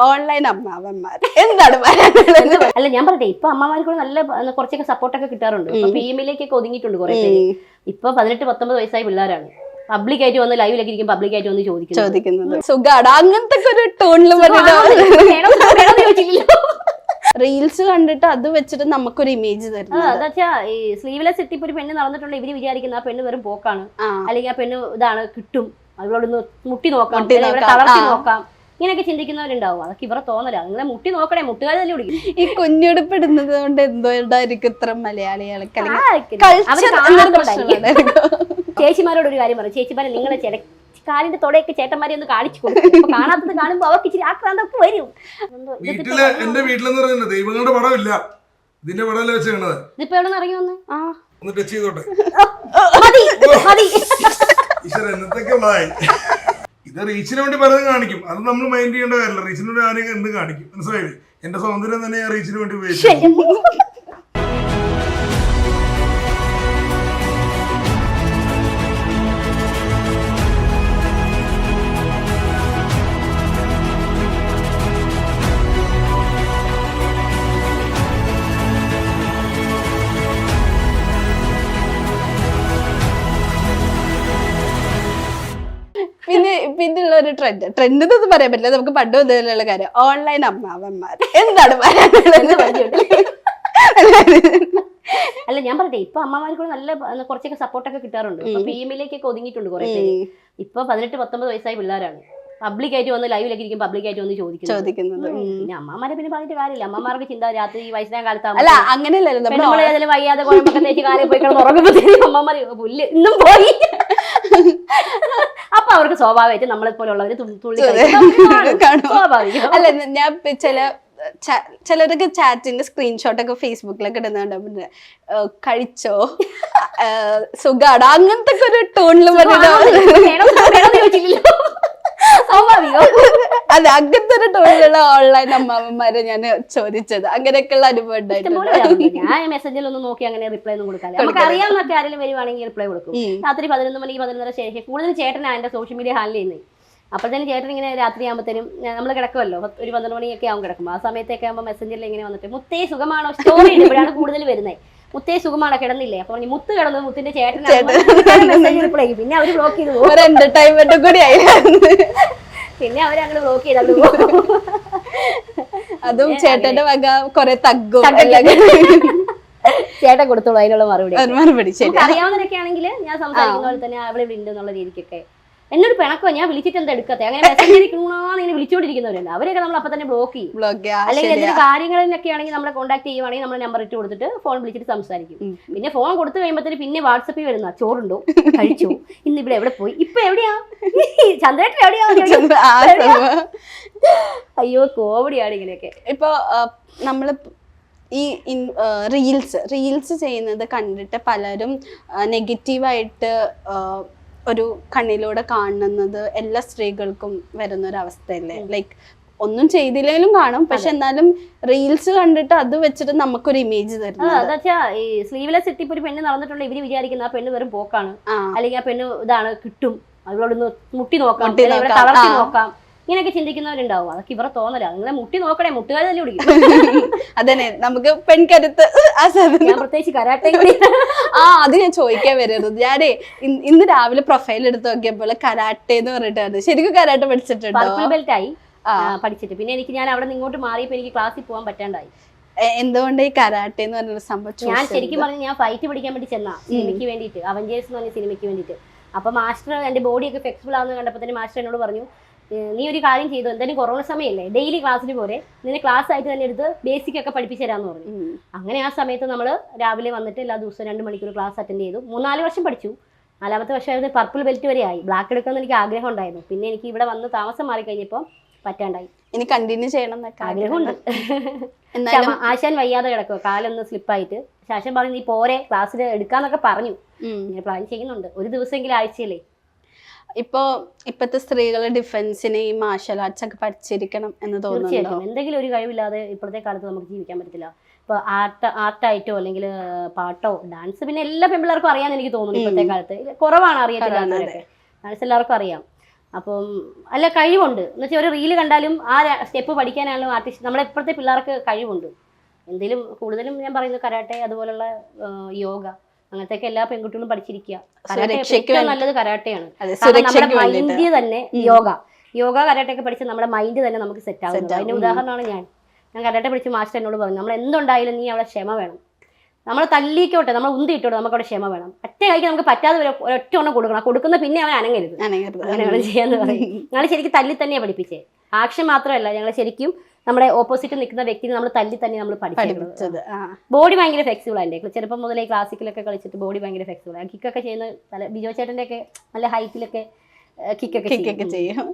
Online അമ്മാവന്മാർ എന്താണ് പറയാനുള്ളത്? അല്ല ഞാൻ പറയട്ടെ, ഇപ്പൊ അമ്മമാർക്ക് നല്ല കുറച്ചൊക്കെ സപ്പോർട്ടൊക്കെ കിട്ടാറുണ്ട്. ഫീമെയിലേക്കൊക്കെ ഒതുങ്ങിയിട്ടുണ്ട് കുറെ പേര്. ഇപ്പൊ 18-19 വയസ്സായ പിള്ളേരാണ് പബ്ലിക്കായിട്ട് വന്ന് ലൈവിലൊക്കെ ഇരിക്കും, പബ്ലിക്കായിട്ട് വന്ന് ചോദിക്കുന്നത് സുഖാണ് അങ്ങനത്തെ ഒരു ടോണിൽ റീൽസ് കണ്ടിട്ട് അത് വെച്ചിട്ട് നമുക്കൊരു ഇമേജ് തരുന്നത്. അതാ ഈ സ്ലീവ്ലെസ് ഇട്ടിപ്പോ ഒരു പെണ്ണ് നടന്നിട്ടുണ്ട്, ഇവര് വിചാരിക്കുന്ന ആ പെണ്ണ് വെറും പോക്കാണ്, അല്ലെങ്കിൽ ആ പെണ്ണ് ഇതാണ് കിട്ടും, അവളോടൊന്ന് മുട്ടി നോക്കാം, തളർത്തി നോക്കാം, ഇങ്ങനെയൊക്കെ ചിന്തിക്കുന്നവരുണ്ടാവും. അതൊക്കെ ഇവരെ തോന്നലാ. നിങ്ങളെ മുട്ടി നോക്കണേ, മുട്ടുകാർ തന്നെ പിടിക്കും. ഈ കുഞ്ഞുടുപ്പിടുന്നത് കൊണ്ട് എന്തുകൊണ്ടായിരിക്കും ഇത്ര മലയാളികൾക്ക് ചേച്ചിമാരോട് ഒരു കാര്യം പറയും, ചേച്ചിമാരെ നിങ്ങളെ കാലിന്റെ തൊടയൊക്കെ ചേട്ടന്മാരെ ഒന്ന് കാണിച്ചു കൊടുക്കും. കാണാത്തത് കാണുമ്പോ അവർക്ക് ഇച്ചിരി ആക്രാന്തൊക്കെ വരും. വീട്ടില് എന്റെ വീട്ടിലെന്ന് പറയുന്നത് ദൈവങ്ങളുടെ പടമില്ല, ഇതിന്റെ പടമല്ല വെച്ചാണത്. ഇതിപ്പോ എവിടെ നിന്ന് ഇറങ്ങി വന്ന് ഒന്ന് ടച്ച് ചെയ്തോട്ടെ. ഇത് റീച്ചിന് വേണ്ടി പലതും കാണിക്കും, അത് നമ്മൾ മൈൻഡ് ചെയ്യേണ്ട കാര്യമില്ല. റീച്ചിന് വേണ്ടി ആരെങ്കിലും എന്ത് കാണിക്കും, മനസ്സിലായില്ലേ? എന്റെ സൗന്ദര്യം തന്നെ ഞാൻ റീച്ചിന് വേണ്ടി ഉപയോഗിച്ചു. പിന്നെയുള്ള ഒരു ട്രെൻഡ് എന്നൊന്നും പറയാൻ പറ്റില്ല, നമുക്ക് പണ്ട് മുതലുള്ള കാര്യം ഓൺലൈൻ അമ്മാവന്മാർ എന്താണ് പറയാനുള്ളത്? അല്ല ഞാൻ പറയട്ടെ, ഇപ്പൊ അമ്മമാർക്ക് നല്ല കുറച്ചൊക്കെ സപ്പോർട്ടൊക്കെ കിട്ടാറുണ്ട്. ഇപ്പൊ ഫീമെയിലേക്കൊക്കെ ഒതുങ്ങിയിട്ടുണ്ട് കുറെ പേര്. ഇപ്പൊ 18-19 വയസ്സായ പിള്ളേരാണ് പബ്ലിക്കായിട്ട് വന്ന് ലൈവിലൊക്കെ ഇരിക്കും, പബ്ലിക്കായിട്ട് വന്ന് ചോദിക്കുന്നത്. പിന്നെ അമ്മമാരെ പിന്നെ പറഞ്ഞിട്ട് കാര്യമില്ല. അമ്മമാർക്ക് ചിന്ത രാത്രി വയസ്സിനെ കാലത്താകുമ്പോൾ അങ്ങനെയല്ലല്ലോ, വയ്യാതെ കുഴമ്പൊക്കെ തേച്ച് കാലിൽ പോയി കിടന്ന് ഉറങ്ങുമ്പോഴത്തേക്കും അമ്മമാര് പുല്ല് ഇന്നും പോയി. അപ്പൊ അവർക്ക് സ്വാഭാവികമായിട്ട് നമ്മളെ പോലുള്ളവര് തുള്ളി സ്വാഭാവികം. അല്ല ഞാൻ ചിലരൊക്കെ ചാറ്റിന്റെ സ്ക്രീൻഷോട്ടൊക്കെ ഫേസ്ബുക്കിലൊക്കെ ഇടുന്നുണ്ട്, കഴിച്ചോ, സുഖാണ് അങ്ങനത്തെ ഒരു ടോണിൽ അതെ അങ്ങനത്തെ ഒരു ടോണിലുള്ള ഓൺലൈൻ അമ്മാവന്മാരെ ഞാൻ ചോദിച്ചത്. അങ്ങനെയൊക്കെയുള്ള അനുഭവം ഉണ്ടായിട്ടുണ്ട്. ഞാൻ മെസ്സേജിൽ ഒന്ന് നോക്കി അങ്ങനെ റിപ്ലൈ ഒന്നും കൊടുക്കാൻ, നമുക്ക് അറിയാവുന്നൊക്കെ ആരെങ്കിലും വരുവാണെങ്കിൽ റിപ്ലൈ കൊടുക്കും. രാത്രി 11 മണിക്ക് 11:30 ശേഷം കൂടുതൽ ചേട്ടനാണ് എന്റെ സോഷ്യൽ മീഡിയ ഹാൻഡിൽ ചെയ്യുന്നത്. അപ്പോഴത്തേനും ചേട്ടൻ ഇങ്ങനെ രാത്രി ആകുമ്പോഴത്തേനും നമ്മൾ കിടക്കുമല്ലോ, ഒരു 12 മണിയൊക്കെ ആവും കിടക്കുമ്പോൾ. ആ സമയത്തൊക്കെ ആകുമ്പോൾ മെസ്സഞ്ചറിൽ ഇങ്ങനെ വന്നിട്ട് മുത്തേ സുഖമാണോ, സ്റ്റോറി ഇപ്പോഴാണ് കൂടുതൽ വരുന്നത്. മുത്തേ സുഖമാണോ, കിടന്നില്ലേ? അപ്പൊ മുത്ത് കിടന്നു, മുത്തിന്റെ ചേട്ടൻ മെസ്സേജ് റിപ്ലൈ ചെയ്യും. പിന്നെ അവര് ബ്ലോക്ക് ചെയ്തു പോകും. എന്റർടൈൻമെന്റ് കൂടി ആയിരുന്നു. പിന്നെ അവരങ്ങനെ ബ്ലോക്ക് ചെയ്തു. അതും ചേട്ടന്റെ വക കുറെ തഗ്ഗും ചേട്ടൻ കൊടുത്തോളൂ അതിനുള്ള മറുപടി. അറിയാവുന്നവരൊക്കെ ആണെങ്കിൽ ഞാൻ സംസാരിക്കുന്ന പോലെ തന്നെ അവിടെ ഇവിടെ ഉണ്ട് എന്നുള്ള രീതിക്കൊക്കെ എന്നോട് പിണക്കോ, ഞാൻ വിളിച്ചിട്ട് എന്താ എടുക്കത്തെ, അങ്ങനെ മെസ്സേജ് ഇങ്ങനെ വിളിച്ചോണ്ടിരിക്കുന്നവരുണ്ട്. അവരെയൊക്കെ നമ്മൾ അപ്പൊ തന്നെ ബ്ലോക്ക് ചെയ്യും. അല്ലെങ്കിൽ എന്തെങ്കിലും കാര്യങ്ങളിലൊക്കെ ആണെങ്കിൽ നമ്മളെ കോൺടാക്ട് ചെയ്യുവാണെങ്കിൽ നമ്മൾ നമ്പർ ഇട്ട് കൊടുത്തിട്ട് ഫോൺ വിളിച്ചിട്ട് സംസാരിക്കും. പിന്നെ ഫോൺ കൊടുത്തു കഴിയുമ്പോഴത്തേന് പിന്നെ വാട്സപ്പിൽ വരുന്ന ചോറുണ്ടോ, കഴിച്ചു, ഇന്ന് ഇവിടെ എവിടെ പോയി, ഇപ്പൊ എവിടെയാ, ചന്ദ്രേട്ടൻ എവിടെയാ? അയ്യോ കോമഡിയാണ് ഇങ്ങനെയൊക്കെ. ഇപ്പൊ നമ്മള് ഈ റീൽസ് ചെയ്യുന്നത് കണ്ടിട്ട് പലരും നെഗറ്റീവായിട്ട് ഒരു കണ്ണിലൂടെ കാണുന്നത് എല്ലാ സ്ത്രീകൾക്കും വരുന്നൊരവസ്ഥയല്ലേ? ലൈക്ക് ഒന്നും ചെയ്തില്ലെങ്കിലും കാണും, പക്ഷെ എന്നാലും റീൽസ് കണ്ടിട്ട് അത് വെച്ചിട്ട് നമുക്കൊരു ഇമേജ് തരുന്നത്. അതാ ഈ സ്ലീവ്ലെസ് ഇട്ടിപ്പോ ഒരു പെണ്ണ് നടന്നിട്ടുണ്ട്, ഇവര് വിചാരിക്കുന്ന ആ പെണ്ണ് വെറും പോക്കാണ്, അല്ലെങ്കിൽ ആ പെണ്ണ് ഇതാണ് കിട്ടും, അവളോടൊന്ന് മുട്ടി നോക്കാം, തളർത്തി നോക്കാം, ഇങ്ങനെയൊക്കെ ചിന്തിക്കുന്നവരുണ്ടാവും. അതൊക്കെ ഇവരെ തോന്നലാ. നിങ്ങളെ മുട്ടി നോക്കണേ, മുട്ടുകാർ തന്നെ പിടിക്കും. അതന്നെ നമുക്ക് പെൺകരുത്ത്. ഞാൻ പ്രത്യേകിച്ച് കരാട്ടെ കൂടി അത് ഞാൻ ചോദിക്കാൻ വരുന്നത്. ഞാനേ ഇന്ന് രാവിലെ പ്രൊഫൈൽ എടുത്ത് നോക്കിയപ്പോൾ കരാട്ടെ എന്ന് പറഞ്ഞിട്ടാണ്. ശരിക്കും കരാട്ടെ പഠിച്ചിട്ടുണ്ടോ? പർപ്പിൾ ബെൽറ്റ് ആയി പഠിച്ചിട്ട്. പിന്നെ ഞാൻ അവിടെ നിന്ന് ഇങ്ങോട്ട് മാറിയപ്പോ എനിക്ക് ക്ലാസ്സിൽ പോകാൻ പറ്റാണ്ടായി. എന്തുകൊണ്ട് ഈ കരാട്ടെ എന്ന് പറഞ്ഞൊരു സംഭവം? ഞാൻ ശരിക്കും പറഞ്ഞു, ഞാൻ ഫൈറ്റ് പഠിക്കാൻ വേണ്ടി ചെന്നാ സിനിമയ്ക്ക് വേണ്ടിയിട്ട്, അവഞ്ചേഴ്സ് എന്ന് പറഞ്ഞ സിനിമയ്ക്ക് വേണ്ടിയിട്ട്. അപ്പൊ മാസ്റ്റർ എന്റെ ബോഡിയൊക്കെ ഫ്ലെക്സിബിൾ ആവുന്ന കണ്ടപ്പോൾ തന്നെ മാസ്റ്റർ എന്നോട് പറഞ്ഞു, നീ ഒരു കാര്യം ചെയ്തു, എന്തായാലും കൊറോണ സമയമല്ലേ, ഡെയിലി ക്ലാസ്സിന് പോലെ നിന്നെ ക്ലാസ് ആയിട്ട് തന്നെ എടുത്ത് ബേസിക് ഒക്കെ പഠിപ്പിച്ചു തരാമെന്ന് പറഞ്ഞു. അങ്ങനെ ആ സമയത്ത് നമ്മൾ രാവിലെ വന്നിട്ട് എല്ലാ ദിവസവും 2 മണിക്കൂർ ക്ലാസ് അറ്റൻഡ് ചെയ്തു. 3-4 വർഷം പഠിച്ചു. 4ാമത്തെ വർഷമായിരുന്നു പർപ്പിൾ ബെൽറ്റ് വരെ ആയി. ബ്ലാക്ക് എടുക്കാമെന്ന് എനിക്ക് ആഗ്രഹം ഉണ്ടായിരുന്നു. പിന്നെ എനിക്ക് ഇവിടെ വന്ന് താമസം മാറി കഴിഞ്ഞപ്പോൾ പറ്റാണ്ടായി. ഇനി കണ്ടിന്യൂ ചെയ്യണം എന്നൊക്കെ ആഗ്രഹമുണ്ട്. ആശാൻ വയ്യാതെ കിടക്കുക, കാലൊന്ന് സ്ലിപ്പായിട്ട്. ശാശൻ പറഞ്ഞു നീ പോരെ, ക്ലാസ്സിൽ എടുക്കാന്നൊക്കെ പറഞ്ഞു. ഞാൻ പ്ലാൻ ചെയ്യുന്നുണ്ട്, ഒരു ദിവസമെങ്കിലും ആഴ്ചയിലേ. ഇപ്പത്തെ സ്ത്രീകളുടെ ഡിഫൻസിന് ഈ മാർഷൽ ആർട്സ് ഒക്കെ പഠിച്ചിരിക്കണം എന്ന് തോന്നുന്നു. തീർച്ചയായിട്ടും എന്തെങ്കിലും ഒരു കഴിവില്ലാതെ ഇപ്പോഴത്തെ കാലത്ത് നമുക്ക് ജീവിക്കാൻ പറ്റത്തില്ല. ഇപ്പൊ ആർട്ടായിട്ടോ അല്ലെങ്കിൽ പാട്ടോ ഡാൻസ് പിന്നെ എല്ലാ പെൺപിള്ളേർക്കും അറിയാമെന്ന് എനിക്ക് തോന്നുന്നു. ഇപ്പോഴത്തെ കാലത്ത് കുറവാണ് അറിയത്തില്ലാത്തവരൊക്കെ. ഡാൻസ് എല്ലാവർക്കും അറിയാം. അപ്പം അല്ല കഴിവുണ്ട് എന്ന് വെച്ചാൽ ഒരു റീല് കണ്ടാലും ആ സ്റ്റെപ്പ് പഠിക്കാനാണല്ലോ ആർട്ടിസ്റ്റ് നമ്മളെ ഇപ്പോഴത്തെ പിള്ളേർക്ക് കഴിവുണ്ട്. എന്തെങ്കിലും കൂടുതലും ഞാൻ പറയുന്നത് കരാട്ടെ അതുപോലുള്ള യോഗ അങ്ങനത്തെയൊക്കെ എല്ലാ പെൺകുട്ടികളും പഠിച്ചിരിക്കുക. കരാട്ടെ ഏറ്റവും നല്ലത് കരാട്ടെയാണ്. കാരണം നമ്മുടെ മൈൻഡ് തന്നെ യോഗ കരാട്ടെ ഒക്കെ പഠിച്ചാൽ നമ്മുടെ മൈൻഡ് തന്നെ നമുക്ക് സെറ്റ് ആവുന്നത്. അതിന്റെ ഉദാഹരണമാണ് ഞാൻ കരാട്ടെ പഠിച്ച് മാസ്റ്റർ എന്നോട് പറഞ്ഞു, നമ്മൾ എന്തുണ്ടായാലും നീ അവിടെ ക്ഷമ വേണം. നമ്മൾ തല്ലിക്കോട്ടെ, നമ്മൾ ഉന്തിയിട്ടോട്ടെ, നമുക്ക് അവിടെ ക്ഷമ വേണം. ഒറ്റ കഴിക്കാൻ നമുക്ക് പറ്റാതെ ഒറ്റ ഒന്നും കൊടുക്കണം, കൊടുക്കുന്ന പിന്നെ അവൻ അനങ്ങരുത്. അങ്ങനെയാണ് ചെയ്യാന്ന് പറയും. ഞങ്ങൾ ശരിക്കും തല്ലി തന്നെയാണ് പഠിപ്പിച്ചേ. ആക്ഷൻ മാത്രമല്ല, ഞങ്ങൾ ശരിക്കും നമ്മുടെ ഓപ്പോസിറ്റ് നിൽക്കുന്ന വ്യക്തിനെ നമ്മൾ തല്ലി തന്നെ നമ്മൾ പഠിച്ചത്. ബോഡി ഭയങ്കര ഫ്ലെക്സിബിൾ ആയിട്ട് ചെറുപ്പം മുതലേ ക്ലാസിക്കലൊക്കെ കളിച്ചിട്ട് ബോഡി ഭയങ്കര ഫ്ലെക്സിബിൾ ആണ്. കിക്കൊക്കെ ചെയ്യുന്ന ബിജോ ചേട്ടൻ്റെ ഒക്കെ നല്ല ഹൈറ്റിലൊക്കെ കിക്കൊക്കെ ചെയ്യും.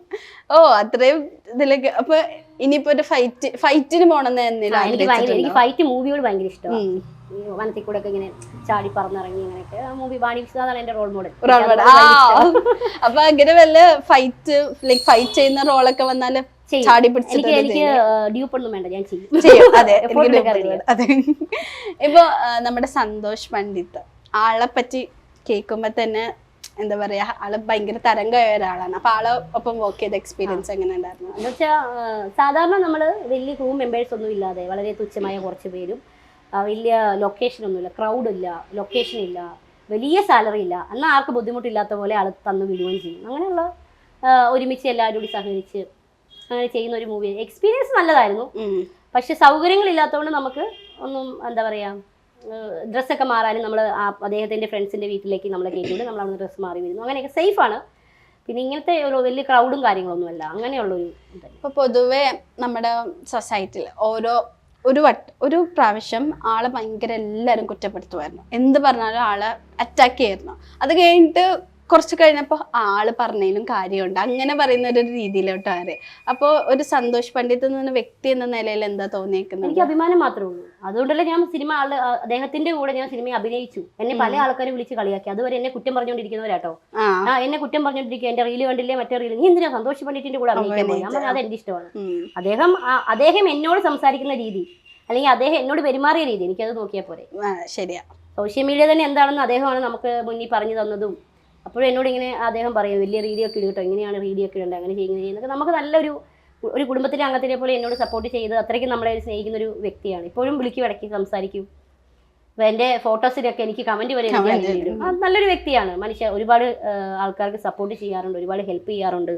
ഓ അത്രയും ഇതിലൊക്കെ. അപ്പൊ ഇനിയിപ്പോ ഒരു ഫൈറ്റിന് പോണെന്ന് എനിക്ക് ഫൈറ്റ് മൂവിയോട് ഭയങ്കര ഇഷ്ടമാണ്. വനത്തിൽ കൂടെ ഒക്കെ ഇങ്ങനെ ചാടി പറന്നിറങ്ങി അങ്ങനെയൊക്കെ ആ മൂവി ബാണി വിശ്വനാഥാണ് എന്റെ റോൾ മോഡൽ. അപ്പൊ അങ്ങനെ വല്ല ഫൈറ്റ് ചെയ്യുന്ന റോളൊക്കെ വന്നാല് എനിക്ക് ഡ്യൂപ്പൊന്നും വേണ്ട, ഞാൻ ചെയ്യും. അതെ. ഇപ്പൊ നമ്മുടെ സന്തോഷ് പണ്ഡിറ്റ് ആളെ പറ്റി കേൾക്കുമ്പോ തന്നെ എന്താ പറയാ, ആള് ഭയങ്കര തരംഗമായ ഒരാളാണ്. അപ്പൊ ആളെ ഒപ്പം വർക്ക് ചെയ്ത എക്സ്പീരിയൻസ് എങ്ങനെ ഉണ്ടായിരുന്നു? എന്ന് വെച്ചാൽ സാധാരണ നമ്മള് വലിയ ക്രൂ മെമ്പേഴ്സ് ഒന്നും ഇല്ലാതെ വളരെ തുച്ഛമായ കുറച്ച് പേരും, വലിയ ലൊക്കേഷൻ ഒന്നുമില്ല, ക്രൗഡ് ഇല്ല, ലൊക്കേഷൻ ഇല്ല, വലിയ സാലറി ഇല്ല, എന്നാൽ ആർക്ക് ബുദ്ധിമുട്ടില്ലാത്ത പോലെ ആൾ തന്നു വിടുകയും ചെയ്യും. അങ്ങനെയുള്ള ഒരുമിച്ച് എല്ലാവരും കൂടി സഹകരിച്ച് അങ്ങനെ ചെയ്യുന്ന ഒരു മൂവി. എക്സ്പീരിയൻസ് നല്ലതായിരുന്നു. പക്ഷെ സൗകര്യങ്ങളില്ലാത്തതുകൊണ്ട് നമുക്ക് ഒന്നും എന്താ പറയാ, ഡ്രസ്സൊക്കെ മാറാനും നമ്മൾ അദ്ദേഹത്തിന്റെ ഫ്രണ്ട്സിന്റെ വീട്ടിലേക്ക് നമ്മളെ കയറ്റിയിട്ട് നമ്മൾ അവിടെ ഡ്രസ്സ് മാറി വരുന്നു. അങ്ങനെയൊക്കെ സേഫാണ്. പിന്നെ ഇങ്ങനത്തെ ഒരു വലിയ ക്രൗഡും കാര്യങ്ങളൊന്നും അല്ല, അങ്ങനെയുള്ളൊരു ഇത്. ഇപ്പൊ പൊതുവെ നമ്മുടെ സൊസൈറ്റിയിൽ ഒരു പ്രാവശ്യം ആളെ ഭയങ്കര എല്ലാവരും കുറ്റപ്പെടുത്തുമായിരുന്നു. എന്ത് പറഞ്ഞാലും ആളെ അറ്റാക്ക് ചെയ്യായിരുന്നു. അത് കഴിഞ്ഞിട്ട് കുറച്ച് കഴിഞ്ഞപ്പോൾ ആള് പറഞ്ഞതിലും കാര്യമുണ്ട്, അങ്ങനെ പറയുന്ന ഒരു രീതിയിലോട്ട് ആര്. അപ്പോൾ ഒരു സന്തോഷ് പണ്ഡിറ്റ് എന്ന വ്യക്തി എന്ന നിലയിൽ എന്താ തോന്നിയേക്കുന്നത്? എനിക്ക് അഭിമാനം മാത്രമേ ഉള്ളൂ. അതുകൊണ്ടല്ലേ ഞാൻ സിനിമ അദ്ദേഹത്തിന്റെ കൂടെ ഞാൻ സിനിമ അഭിനയിച്ചു. എന്നെ പല ആൾക്കാരും വിളിച്ച് കളിയാക്കി. അതുവരെ എന്നെ കുറ്റം പറഞ്ഞുകൊണ്ടിരിക്കുന്നവരാട്ടോ. എന്നെ കുറ്റം പറഞ്ഞുകൊണ്ടിരിക്കുക, എന്റെ റീല് കണ്ടില്ലേ, മറ്റേ റീല് നീ എന്തിനാ സന്തോഷ് പണ്ഡിറ്റിന്റെ കൂടെ അഭിനയിക്കാൻ പോയി? ഞാൻ പറഞ്ഞു അത് എന്റെ ഇഷ്ടമാണ്. അദ്ദേഹം എന്നോട് സംസാരിക്കുന്ന രീതി, അല്ലെങ്കിൽ അദ്ദേഹം എന്നോട് പെരുമാറിയ രീതി, എനിക്കത് നോക്കിയാൽ പോരെ. ശരിയാ. സോഷ്യൽ മീഡിയ തന്നെ എന്താണെന്ന് അദ്ദേഹമാണ് നമുക്ക് മുന്നിൽ പറഞ്ഞു തന്നതും. അപ്പോഴും എന്നോട് ഇങ്ങനെ അദ്ദേഹം പറയും, വലിയ രീതിയൊക്കെ ഇടും കേട്ടോ, ഇങ്ങനെയാണ് രീതിയൊക്കെ ഇടേണ്ടത്, അങ്ങനെ ചെയ്യുന്നതൊക്കെ. നമുക്ക് നല്ലൊരു കുടുംബത്തിലെ അംഗത്തിനെ പോലെ എന്നോട് സപ്പോർട്ട് ചെയ്ത് അത്രയ്ക്കും നമ്മളെ സ്നേഹിക്കുന്ന ഒരു വ്യക്തിയാണ്. ഇപ്പോഴും വിളിക്കും, ഇടയ്ക്ക് സംസാരിക്കും. അപ്പോൾ എൻ്റെ ഫോട്ടോസിലൊക്കെ എനിക്ക് കമൻറ്റ് വരെ എനിക്ക് നല്ലൊരു വ്യക്തിയാണ്. മനുഷ്യ ഒരുപാട് ആൾക്കാർക്ക് സപ്പോർട്ട് ചെയ്യാറുണ്ട്, ഒരുപാട് ഹെൽപ്പ് ചെയ്യാറുണ്ട്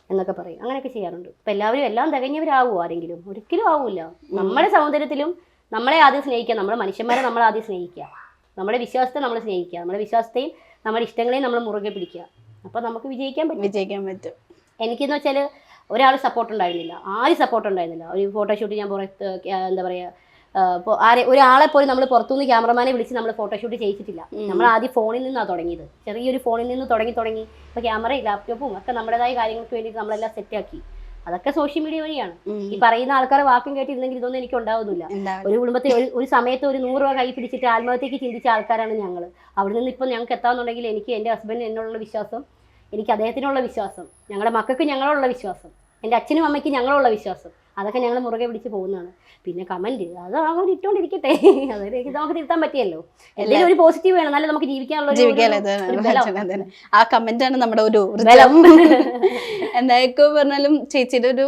എന്നൊക്കെ പറയും. അങ്ങനെയൊക്കെ ചെയ്യാറുണ്ട്. ഇപ്പം എല്ലാവരും എല്ലാം തികഞ്ഞവരാകുമോ? ആരെങ്കിലും ഒരിക്കലും ആവില്ല. നമ്മുടെ സൗന്ദര്യത്തിലും നമ്മളെ ആദ്യം സ്നേഹിക്കുക, നമ്മുടെ മനുഷ്യന്മാരെ നമ്മൾ ആദ്യം സ്നേഹിക്കുക, നമ്മുടെ വിശ്വാസത്തെ നമ്മൾ സ്നേഹിക്കുക, നമ്മുടെ വിശ്വാസത്തെയും നമ്മുടെ ഇഷ്ടങ്ങളെയും നമ്മൾ മുറുകെ പിടിക്കുക. അപ്പോൾ നമുക്ക് വിജയിക്കാൻ പറ്റും. എനിക്കെന്ന് വെച്ചാൽ ഒരാൾ സപ്പോർട്ട് ഉണ്ടായിരുന്നില്ല, ആരും സപ്പോർട്ട് ഉണ്ടായിരുന്നില്ല. ഒരു ഫോട്ടോഷൂട്ട് ഞാൻ പുറത്ത് എന്താ പറയുക, ഒരാളെ പോലും നമ്മൾ പുറത്തുനിന്ന് ക്യാമറമാനെ വിളിച്ച് നമ്മൾ ഫോട്ടോഷൂട്ട് ചെയ്യിച്ചിട്ടില്ല. നമ്മൾ ആദ്യം ഫോണിൽ നിന്നാണ് തുടങ്ങിയത്. ചെറിയൊരു ഫോണിൽ നിന്ന് തുടങ്ങി ഇപ്പോൾ ക്യാമറയും ലാപ്ടോപ്പും ഒക്കെ നമ്മുടേതായ കാര്യങ്ങൾക്ക് വേണ്ടി നമ്മളെല്ലാം സെറ്റാക്കി. അതൊക്കെ സോഷ്യൽ മീഡിയ വഴിയാണ്. ഈ പറയുന്ന ആൾക്കാരെ വാക്കും കേട്ടിരുന്നെങ്കിൽ ഇതൊന്നും എനിക്ക് ഉണ്ടാവുന്നില്ല. ഒരു കുടുംബത്തിൽ ഒരു സമയത്ത് ഒരു 100 രൂപ കൈ പിടിച്ചിട്ട് ആത്മഹത്യക്ക് ചിന്തിച്ച ആൾക്കാരാണ് ഞങ്ങൾ. അവിടെ നിന്ന് ഇപ്പം ഞങ്ങൾക്ക് എത്താമെന്നുണ്ടെങ്കിൽ എനിക്ക് എൻ്റെ ഹസ്ബൻഡിന് എന്നോടുള്ള വിശ്വാസം, എനിക്ക് അദ്ദേഹത്തിനുള്ള വിശ്വാസം, ഞങ്ങളുടെ മക്കൾക്ക് ഞങ്ങളുള്ള വിശ്വാസം, എൻ്റെ അച്ഛനും അമ്മയ്ക്ക് ഞങ്ങളുള്ള വിശ്വാസം, അതൊക്കെ ഞങ്ങൾ മുറുകെ പിടിച്ച് പോകുന്നതാണ്. പിന്നെ കമന്റ് അത് അവർ ഇട്ടുകൊണ്ടിരിക്കട്ടെ, അതായത് നമുക്ക് തിരുത്താൻ പറ്റിയല്ലോ. എന്തെങ്കിലും ഒരു പോസിറ്റീവ് വേണം, എന്നാലും നമുക്ക് ജീവിക്കാനുള്ള ആ കമന്റ് ആണ് നമ്മുടെ ഒരു എന്തൊക്കെ പറഞ്ഞാലും. ചേച്ചിയുടെ ഒരു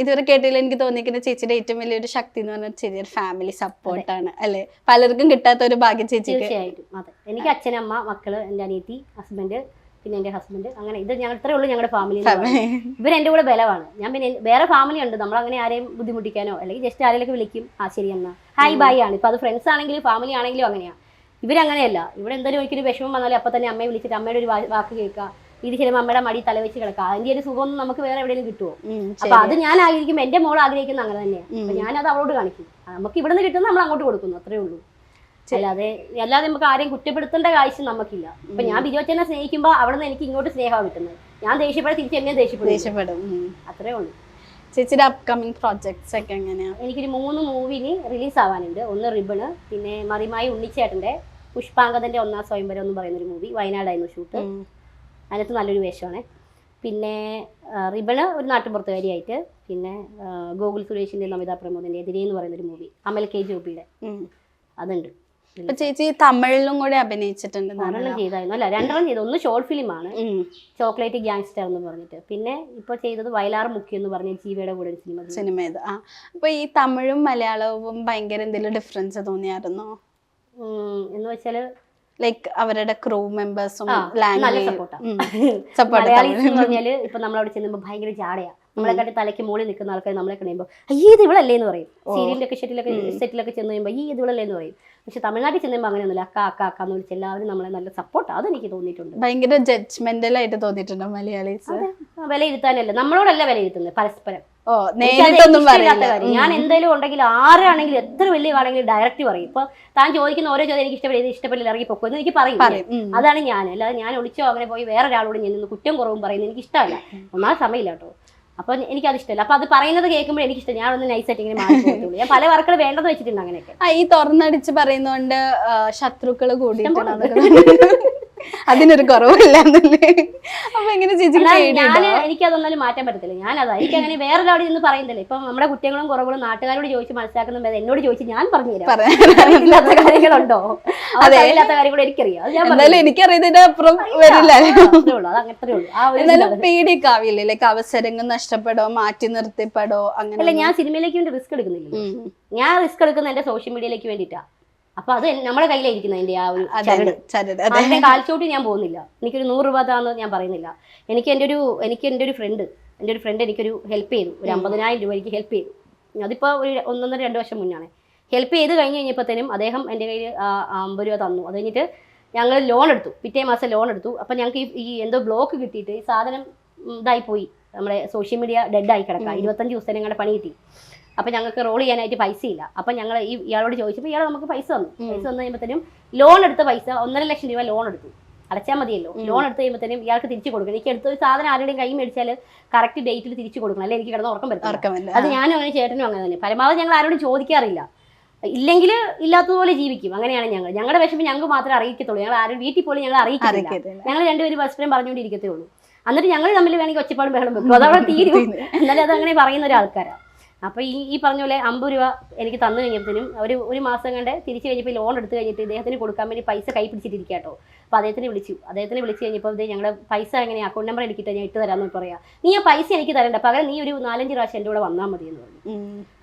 ഇതുവരെ കേട്ടില്ല, എനിക്ക് തോന്നിയിരിക്കുന്ന ചേച്ചിയുടെ ഏറ്റവും വലിയൊരു ശക്തി എന്ന് പറഞ്ഞാൽ ചെറിയൊരു ഫാമിലി സപ്പോർട്ടാണ് അല്ലെ? പലർക്കും കിട്ടാത്ത ഒരു ഭാഗ്യം ചേച്ചി. തീർച്ചയായിട്ടും. അതെ, എനിക്ക് അച്ഛനമ്മ, മക്കള്, എൻ്റെ അനിയത്തി, ഹസ്ബൻഡ്, പിന്നെ എൻ്റെ ഹസ്ബൻഡ്, അങ്ങനെ ഇത് ഞങ്ങൾ ഇത്രയേ ഉള്ളൂ ഞങ്ങളുടെ ഫാമിലി. ഇവരെൻ്റെ കൂടെ ബലമാണ്. ഞാൻ പിന്നെ വേറെ ഫാമിലി ഉണ്ട്, നമ്മളങ്ങനെ ആരെയും ബുദ്ധിമുട്ടിക്കാനോ അല്ലെങ്കിൽ ജസ്റ്റ് ആരെയൊക്കെ വിളിക്കും, ആ ശരി എന്നാ ഹായ് ബൈ ആണ്. ഇപ്പം അത് ഫ്രണ്ട്സ് ആണെങ്കിലും ഫാമിലി ആണെങ്കിലും അങ്ങനെയാണ്. ഇവരങ്ങനെയല്ല. ഇവിടെ എന്തെങ്കിലും ഒരിക്കലും വിഷമം വന്നാലും അപ്പം തന്നെ അമ്മയെ വിളിച്ചിട്ട് അമ്മയുടെ ഒരു വാക്ക് കേൾക്കുക, ഇത് ചിലപ്പോൾ അമ്മയുടെ മടി തലവെച്ച് കിടക്കുക. അതിൻ്റെ ഒരു സുഖമൊന്നും നമുക്ക് വേറെ എവിടെയെങ്കിലും കിട്ടുമോ? അപ്പൊ അത് ഞാൻ ആഗ്രഹിക്കും, എൻ്റെ മോൾ ആഗ്രഹിക്കുന്ന അങ്ങനെ തന്നെയാണ്. അപ്പൊ ഞാനത് അവളോട് കാണിക്കും. നമുക്ക് ഇവിടെ നിന്ന് കിട്ടുന്നത് നമ്മൾ അങ്ങോട്ട് കൊടുക്കുന്നു, അത്രേ ഉള്ളൂ. അല്ലാതെ നമുക്ക് ആരെയും കുറ്റപ്പെടുത്തേണ്ട ആവശ്യം നമുക്കില്ല. ഇപ്പൊ ഞാൻ ബിജോച്ചനെ സ്നേഹിക്കുമ്പോൾ അവിടെ നിന്ന് എനിക്ക് ഇങ്ങോട്ട് സ്നേഹമാണ് കിട്ടുന്നത്. ഞാൻ ദേഷ്യപ്പെടാൻ തിരിച്ച് എന്നെ ദേഷ്യപ്പെടും. അത്രേ ഉള്ളൂ. ചേച്ചിയുടെ അപ്കമിങ് പ്രോജക്ട്സ് ഒക്കെ എങ്ങനെയാ? എനിക്കൊരു 3 മൂവിന് റിലീസ് ആവാനുണ്ട്. ഒന്ന് റിബണ്, പിന്നെ മറിമായി ഉണ്ണിച്ചേട്ടന്റെ പുഷ്പാങ്കദന്റെ 1-ാം സ്വയംവരം എന്ന് പറയുന്നൊരു മൂവി, വയനാടായിരുന്നു ഷൂട്ട്. അതിനകത്ത് നല്ലൊരു വേഷമാണ്. പിന്നെ റിബണ് ഒരു നാട്ടുപുറത്തുകാരിയായിട്ട്, പിന്നെ ഗോകുൽ സുരേഷിന്റെ നമിത പ്രമോദിന്റെ എതിരെ എന്ന് പറയുന്നൊരു മൂവി, അമൽ കെ ജോബിയുടെ അതുണ്ട്. ഇപ്പൊ ചേച്ചി തമിഴിലും കൂടെ അഭിനയിച്ചിട്ടുണ്ട്. ഒരെണ്ണം ചെയ്തായിരുന്നു, അല്ല 2 ചെയ്തു. ഒന്ന് ഷോർട്ട് ഫിലിമാണ്, ചോക്ലേറ്റ് ഗ്യാങ്സ്റ്റർ എന്ന് പറഞ്ഞിട്ട്. പിന്നെ ഇപ്പൊ ചെയ്തത് വയലാർ മുഖ്യ എന്ന് പറഞ്ഞ ജീവയുടെ കൂടെ ഒരു സിനിമ ഇത്. അപ്പൊ ഈ തമിഴും മലയാളവും ഭയങ്കര എന്തെങ്കിലും ഡിഫറൻസ് തോന്നിയായിരുന്നോ? എന്ന് വെച്ചാല് ലൈക്ക് അവരുടെ ക്രൂ മെമ്പേഴ്സും നല്ല സപ്പോർട്ടാ. മലയാളീസ് എന്ന് പറഞ്ഞാല് ഇപ്പൊ നമ്മളവിടെ ചെല്ലുമ്പോ ഭയങ്കര ജാടയാ. നമ്മളെക്കാട്ടി തലയ്ക്ക് മുകളിൽ നിൽക്കുന്ന ആൾക്കാർ നമ്മളെ കഴിയുമ്പോൾ അയ്യേ ഇത് ഇവളല്ലേ എന്ന് പറയും. സീരിയലിലൊക്കെ സെറ്റിലൊക്കെ ചെന്ന് കഴിയുമ്പോൾ ഈ ഇത് ഇവളല്ലേ എന്ന് പറയും. പക്ഷെ തമിഴ്നാട്ടിൽ ചെന്നുമ്പോൾ അങ്ങനെയൊന്നുമില്ല. അക്ക അക്ക അക്ക എന്ന് വിളിച്ച് എല്ലാവരും നമ്മളെ നല്ല സപ്പോർട്ടാണ്. അതെനിക്ക് തോന്നിയിട്ടുണ്ട്. ഭയങ്കര ജഡ്ജ്മെന്റലായിട്ട് തോന്നിയിട്ടുണ്ടോ മലയാളീസ്? വിലയിരുത്താനല്ല, നമ്മളോടല്ല വിലയിരുത്തുന്നത്, പരസ്പരം. ഞാൻ എന്തായാലും ഉണ്ടെങ്കിൽ ആരാണെങ്കിലും എത്ര വലിയ ആണെങ്കിലും ഡയറക്റ്റ് പറയും. ഇപ്പൊ താൻ ചോദിക്കുന്ന ഓരോ ചോദ്യം എനിക്ക് ഇഷ്ടപ്പെടില്ല, ഇഷ്ടപ്പെടില്ല, ഇറങ്ങി പൊക്കോ എന്ന് എനിക്ക് പറയും. അതാണ് ഞാൻ. അല്ലാതെ ഞാൻ ഒളിച്ചോ അങ്ങനെ പോയി വേറെ ഒരാളോട് ഞാൻ കുറ്റം കുറവും പറയുന്നത് എനിക്ക് ഇഷ്ടമല്ല. ഒന്നാമത് സമയമില്ല കേട്ടോ. അപ്പൊ എനിക്കത് ഇഷ്ടമല്ല. അപ്പൊ അത് പറയുന്നത് കേൾക്കുമ്പോൾ എനിക്കിഷ്ടം. ഞാൻ ഒന്ന് നൈസായിട്ട് ഇങ്ങനെ മാറി പോകത്തുള്ളൂ. ഞാൻ പല വർക്കുകൾ വേണ്ടെന്ന് വെച്ചിട്ടുണ്ട് അങ്ങനെയൊക്കെ. ഈ തുറന്നടിച്ച് പറയുന്നോണ്ട് ശത്രുക്കള് കൂടിയിട്ടാണ്, അതിനൊരു കുറവില്ലാന്നല്ലേ? അപ്പൊ എങ്ങനെ ചേച്ചി? എനിക്കതൊന്നാലും മാറ്റാൻ പറ്റത്തില്ല. ഞാനതാ, എനിക്ക് അങ്ങനെ വേറൊരാളോട് നിന്ന് പറയുന്നില്ല. ഇപ്പൊ നമ്മുടെ കുറ്റങ്ങളും കുറവുകളും നാട്ടുകാരോട് ചോദിച്ച് മനസ്സിലാക്കുന്ന എന്നോട് ചോദിച്ച് ഞാൻ പറഞ്ഞുതരാം. ഇല്ലാത്ത കാര്യങ്ങളുണ്ടോ? ഇല്ലാത്ത കാര്യങ്ങൾ എനിക്കറിയാം. എനിക്കറിയതിന്റെ അപ്പുറം വരില്ല. അത്രേ ഉള്ളൂ. എന്നാലും പേടിയൊക്കെ ആവില്ലേ? ലൈക്ക് അവസരങ്ങൾ നഷ്ടപ്പെടോ, മാറ്റി നിർത്തിപ്പെടോ അങ്ങനെ? അല്ല, ഞാൻ സിനിമയിലേക്ക് വേണ്ടി റിസ്ക് എടുക്കുന്നില്ല. ഞാൻ റിസ്ക് എടുക്കുന്നത് എന്റെ സോഷ്യൽ മീഡിയയിലേക്ക് വേണ്ടിയിട്ടാ. അപ്പൊ അത് നമ്മുടെ കയ്യിലായിരിക്കുന്നത്. എന്റെ ആ ഒരു അതിന്റെ കാൽച്ചോട്ടി ഞാൻ പോകുന്നില്ല. എനിക്കൊരു 100 രൂപ താന്ന് ഞാൻ പറയുന്നില്ല. എനിക്ക് എൻ്റെ ഒരു ഫ്രണ്ട് എനിക്കൊരു ഹെൽപ്പ് ചെയ്തു. ഒരു 50,000 രൂപ എനിക്ക് ഹെൽപ്പ് ചെയ്തു. അതിപ്പോൾ ഒരു 1-2 വർഷം മുന്നാണ്. ഹെൽപ്പ് ചെയ്ത് കഴിഞ്ഞ് കഴിഞ്ഞപ്പോഴത്തേനും അദ്ദേഹം എൻ്റെ കയ്യിൽ 50 രൂപ തന്നു. അത് കഴിഞ്ഞിട്ട് ഞങ്ങൾ ലോൺ എടുത്തു. പിറ്റേ മാസം ലോൺ എടുത്തു. അപ്പം ഞങ്ങൾക്ക് ഈ എന്തോ ബ്ലോക്ക് കിട്ടിയിട്ട് ഈ സാധനം ഇതായിപ്പോയി. നമ്മുടെ സോഷ്യൽ മീഡിയ ഡെഡായി കിടക്കുക. 25 ദിവസം ഞങ്ങളുടെ പണി കിട്ടി. അപ്പം ഞങ്ങൾക്ക് റോൾ ചെയ്യാനായിട്ട് പൈസ ഇല്ല. അപ്പം ഞങ്ങൾ ഇയാളോട് ചോദിച്ചപ്പോൾ ഇയാൾ നമുക്ക് പൈസ തന്നു. പൈസ തന്നു കഴിയുമ്പോഴത്തേനും ലോൺ എടുത്ത പൈസ 1.5 ലക്ഷം രൂപ ലോൺ എടുത്തു. അടച്ചാൽ മതിയല്ലോ. ലോൺ എടുത്ത് കഴിയുമ്പോഴത്തേനും ഇയാൾക്ക് തിരിച്ചു കൊടുക്കണം. എനിക്ക് എടുത്ത ഒരു സാധനം ആരുടെയും കൈ മേടിച്ചാൽ കറക്റ്റ് ഡേറ്റിൽ തിരിച്ചു കൊടുക്കണം. അല്ലെങ്കിൽ എനിക്ക് കിടന്ന് ഉറക്കം വരും. അത് ഞാനും അങ്ങനെ ചേട്ടനും അങ്ങനെ തന്നെ. പരമാവധി ഞങ്ങൾ ആരോടും ചോദിക്കാറില്ല. ഇല്ലെങ്കിൽ ഇല്ലാത്തതുപോലെ ജീവിക്കും. അങ്ങനെയാണ് ഞങ്ങളുടെ വിഷമം ഞങ്ങൾക്ക് മാത്രമേ അറിയിക്കത്തുള്ളൂ. ഞങ്ങൾ ആരും വീട്ടിൽ പോലും ഞങ്ങൾ അറിയിക്കില്ല. ഞങ്ങൾ രണ്ടുപേരും പരസ്പരം പറഞ്ഞുകൊണ്ടിരിക്കത്തേ ഉള്ളൂ. എന്നിട്ട് ഞങ്ങൾ തമ്മിൽ വേണമെങ്കിൽ ഒച്ചപ്പാടും ബഹളം വെക്കും. അതവിടെ തീരും. എന്നാലും അതങ്ങനെ പറയുന്ന ഒരാൾക്കാരാണ്. അപ്പോൾ ഈ പറഞ്ഞ പോലെ 50 രൂപ എനിക്ക് തന്നു കഴിഞ്ഞപ്പോഴത്തേനും ഒരു മാസം കണ്ട് തിരിച്ചു കഴിഞ്ഞപ്പോൾ ലോൺ എടുത്തു കഴിഞ്ഞിട്ട് ഇദ്ദേഹത്തിന് കൊടുക്കാൻ വേണ്ടി പൈസ കൈ പിടിച്ചിട്ടിരിക്കുക കേട്ടോ. അപ്പോൾ അദ്ദേഹത്തിന് വിളിച്ചു കഴിഞ്ഞപ്പോൾ ഞങ്ങളുടെ പൈസ എങ്ങനെ അക്കൗണ്ട് നമ്പർ എടുക്കിട്ട് ഞാൻ ഇട്ട് തരാമെന്ന് പറയാം. നീ ആ പൈസ എനിക്ക് തരണ്ട, പകരം നീ ഒരു 4-5 പ്രാവശ്യം എൻ്റെ കൂടെ വന്നാൽ മതി എന്ന് പറഞ്ഞു.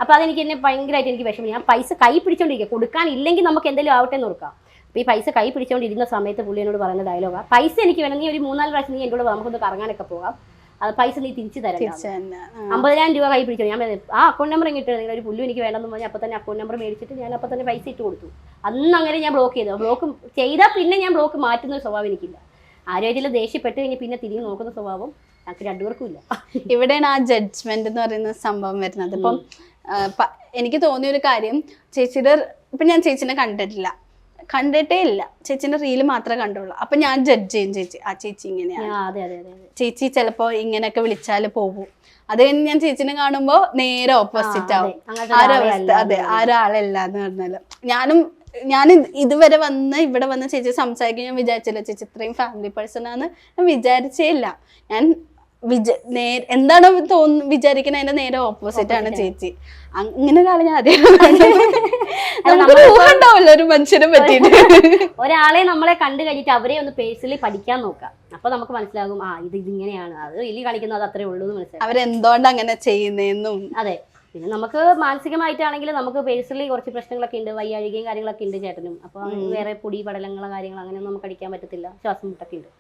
അപ്പോൾ അതെനിക്ക് എന്നെ ഭയങ്കരമായിട്ട് എനിക്ക് വിഷമം. ഞാൻ പൈസ കൈ പിടിച്ചോണ്ടിരിക്കുക. കൊടുക്കാനില്ലെങ്കിൽ നമുക്ക് എന്തെങ്കിലും ആവട്ടെ എന്ന് നോക്കാം. അപ്പോൾ ഈ പൈസ കൈ പിടിച്ചുകൊണ്ടിരുന്ന സമയത്ത് പുള്ളി എന്നോട് പറയുന്ന ഡയലോഗാണ്, പൈസ എനിക്ക് വേണം, നീ ഒരു 3-4 പ്രാവശ്യം നീ എൻ്റെ കൂടെ നമുക്കൊന്ന് കറങ്ങാനൊക്കെ പോകാം, അത് പൈസ നീ തിരിച്ചു തരാം. 50,000 രൂപ കൈ പിടിച്ചു. ഞാൻ ആ അക്കൗണ്ട് നമ്പർ ഇങ്ങിട്ട് നിങ്ങൾ ഒരു പുല്ലും എനിക്ക് വേണമെന്ന് പറഞ്ഞാൽ അപ്പോൾ തന്നെ അക്കൗണ്ട് നമ്പർ മേടിച്ചിട്ട് ഞാൻ അപ്പോൾ തന്നെ പൈസ ഇട്ട് കൊടുത്തു. അന്ന് അങ്ങനെ ഞാൻ ബ്ലോക്ക് ചെയ്തു. ബ്ലോക്ക് ചെയ്താൽ പിന്നെ ഞാൻ ബ്ലോക്ക് മാറ്റുന്ന ഒരു സ്വഭാവം എനിക്കില്ല. ആരോഗ്യത്തിൽ ദേഷ്യപ്പെട്ട് കഴിഞ്ഞാൽ പിന്നെ തിരിഞ്ഞ് നോക്കുന്ന സ്വഭാവം ഞങ്ങൾക്ക് രണ്ടുപേർക്കും ഇല്ല. ഇവിടെയാണ് ആ ജഡ്ജ്മെന്റ് എന്ന് പറയുന്ന സംഭവം വരുന്നത്. ഇപ്പം എനിക്ക് തോന്നിയൊരു കാര്യം, ചേച്ചിയുടെ ഇപ്പം ഞാൻ ചേച്ചിനെ കണ്ടിട്ടേ ഇല്ല, ചേച്ചിന്റെ റീല് മാത്രമേ കണ്ടുള്ളൂ. അപ്പൊ ഞാൻ ജഡ്ജ് ചെയ്യും ചേച്ചി, ആ ചേച്ചി ഇങ്ങനെയാണ്, ചേച്ചി ചിലപ്പോ ഇങ്ങനെയൊക്കെ വിളിച്ചാല് പോകും. അത് കഴിഞ്ഞ് ഞാൻ ചേച്ചിനെ കാണുമ്പോ നേരെ ഓപ്പോസിറ്റ് ആവും. അതെ, ആ ഒരാളല്ല എന്ന് പറഞ്ഞാല് ഞാൻ ഇതുവരെ ഇവിടെ വന്ന് ചേച്ചി സംസാരിക്കാൻ ഞാൻ വിചാരിച്ചില്ല. ചേച്ചി ഇത്രയും ഫാമിലി പേഴ്സൺ ആണെന്ന് ഞാൻ വിചാരിച്ചേ ഇല്ല. ഞാൻ എന്താണ് വിചാരിക്കുന്നത് അതിന്റെ നേരെ ഓപ്പോസിറ്റ് ആണ് ചേച്ചി. അങ്ങനെ ഒരാളെ ഞാൻ ഉണ്ടാവില്ല ഒരു മനുഷ്യനെ പറ്റിയിട്ട്. ഒരാളെ നമ്മളെ കണ്ടു കഴിഞ്ഞിട്ട് അവരെ ഒന്ന് പേഴ്സണലി പഠിക്കാൻ നോക്കാം. അപ്പൊ നമുക്ക് മനസ്സിലാകും ഇതിങ്ങനെയാണ്, അത് വലിയ കളിക്കുന്നത് അത് അത്രേ ഉള്ളൂ എന്ന് മനസ്സിലാവും. അവരെന്തുകൊണ്ട് അങ്ങനെ ചെയ്യുന്നതെന്നും. അതെ, പിന്നെ നമുക്ക് മാനസികമായിട്ടാണെങ്കിൽ നമുക്ക് പേഴ്സണലി കുറച്ച് പ്രശ്നങ്ങളൊക്കെ ഉണ്ട്, വയ്യാഴികയും കാര്യങ്ങളൊക്കെ ഉണ്ട് ചേട്ടനും. അപ്പൊ വേറെ പൊടി പടലങ്ങളോ കാര്യങ്ങളോ അങ്ങനെയൊന്നും നമുക്ക് അടിക്കാൻ പറ്റത്തില്ല, ശ്വാസം മുട്ടൊക്കെ ഉണ്ട്.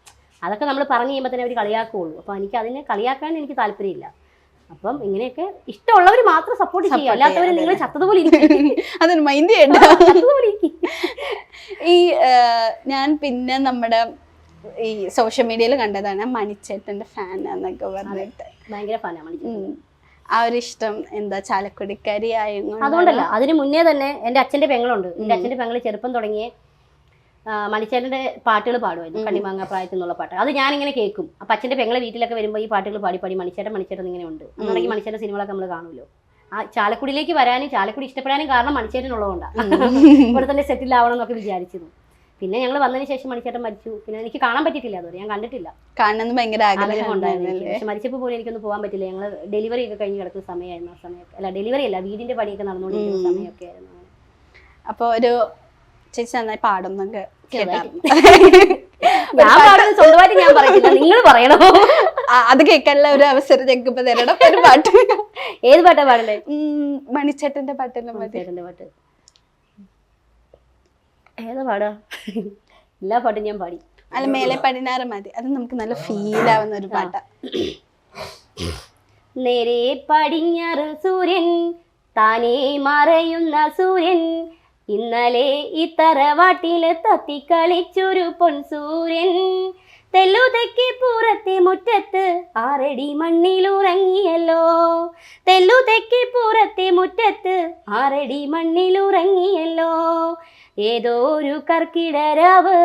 അതൊക്കെ നമ്മൾ പറഞ്ഞു കഴിയുമ്പോൾ തന്നെ അവർ കളിയാക്കുള്ളൂ. അപ്പോൾ എനിക്ക് അതിനെ കളിയാക്കാൻ എനിക്ക് താല്പര്യമില്ല. അപ്പം ഇങ്ങനെയൊക്കെ ഇഷ്ടമുള്ളവർ മാത്രം സപ്പോർട്ട് ചെയ്യുക, അല്ലാത്തവർ നിങ്ങൾ ചത്തതുപോലെ അതൊരു മൈൻഡ് ചെയ്യണ്ട. ഈ ഞാൻ പിന്നെ നമ്മുടെ ഈ സോഷ്യൽ മീഡിയയിൽ കണ്ടതാണ് മണിച്ചേട്ടന്റെ ഫാൻ എന്നൊക്കെ പറഞ്ഞിട്ട്. ഭയങ്കര ഫാനാണ് മണിച്ചേട്ടൻ. ആ ഒരു ഇഷ്ടം എന്താ ചാലക്കുടിക്കാരി ആയിരുന്നു? അതുകൊണ്ടല്ല, അതിന് മുന്നേ തന്നെ എൻ്റെ അച്ഛൻ്റെ പെങ്ങളുണ്ട്. എൻ്റെ അച്ഛൻ്റെ പെങ്ങൾ ചെറുപ്പം തുടങ്ങിയ മണിച്ചേട്ടൻ്റെ പാട്ടുകൾ പാടുമായിരുന്നു, കണ്ണിമാങ്ങ പ്രായത്തിൽ നിന്നുള്ള പാട്ട്. അത് ഞാനിങ്ങനെ കേൾക്കും. അപ്പം അച്ഛൻ്റെ പെങ്ങളെ വീട്ടിലൊക്കെ വരുമ്പോൾ ഈ പാട്ടുകൾ പാടി മണിച്ചേട്ടൻ ഇങ്ങനെ ഉണ്ട് എന്നുണ്ടെങ്കിൽ മണിച്ചേട്ടൻ സിനിമകളൊക്കെ നമ്മൾ കാണുമല്ലോ. ആ ചാലക്കുടിയിലേക്ക് വരാനും ചാലക്കുടി ഇഷ്ടപ്പെടാനും കാരണം മണിച്ചേട്ടനുള്ളതുകൊണ്ടാണ്. ഇവിടെ തന്നെ സെറ്റിൽ ആവണം എന്നൊക്കെ വിചാരിച്ചിരുന്നു. പിന്നെ ഞങ്ങൾ വന്നതിന് ശേഷം മണിച്ചേട്ടൻ മരിച്ചു. പിന്നെ എനിക്ക് കാണാൻ പറ്റിയിട്ടില്ല, അതുവരെ ഞാൻ കണ്ടിട്ടില്ല. കാണണമെന്ന് ഭയങ്കര ആഗ്രഹം ഉണ്ടായിരുന്നു. പക്ഷെ മരിച്ചപ്പോൾ പോലും എനിക്കൊന്നും പോകാൻ പറ്റില്ല. ഞങ്ങൾ ഡെലിവറി ഒക്കെ കഴിഞ്ഞ് കിടക്കുന്ന സമയമായിരുന്നു. ആ സമയമൊക്കെ അല്ല, ഡെലിവറി അല്ല, വീടിൻ്റെ പണിയൊക്കെ നടന്നുകൊണ്ടിരിക്കുന്ന സമയമൊക്കെ ആയിരുന്നു. അപ്പോൾ ഒരു ചേച്ചി നന്നായി പാടുന്നൊക്കെ കേട്ടായിരുന്നു. ഞാൻ പാടുന്നത് സ്വന്തമായിട്ട് ഞാൻ പറയില്ല, നിങ്ങൾ പറയണോ? അത് കേൾക്കാനുള്ള ഒരു അവസരം ഞങ്ങൾക്ക് ഇപ്പൊ തരണം. ഒരു പാട്ട്. ഏത് പാട്ടാ പാടണ്ടേ? മണിച്ചേട്ടന്റെ പാട്ടെല്ലാം മതി. മണിച്ചേട്ടന്റെ പാട്ട് ഏതാ പാടാ? എല്ലാ പാട്ടും ഞാൻ പാടി. അല്ല, മേലെ പടിഞ്ഞാറ് മതി. അത് നമുക്ക് നല്ല ഫീൽ ആവുന്ന ഒരു പാട്ടാ. നേരെ പടിഞ്ഞാറ് സൂര്യൻ, താനേ മറയുന്ന സൂര്യൻ, ഇന്നലെ ഈ തറവാട്ടില് തത്തിക്കളിച്ചൊരു പൊൻസൂര്യൻ, തെല്ലുതെക്കി പൂരത്തെ മുറ്റത്ത് 6 അടി മണ്ണിലുറങ്ങിയല്ലോ, തെല്ലുതെക്കി പൂരത്തെ മുറ്റത്ത് 6 അടി മണ്ണിലുറങ്ങിയല്ലോ, ഏതോ ഒരു കർക്കിടരാവ്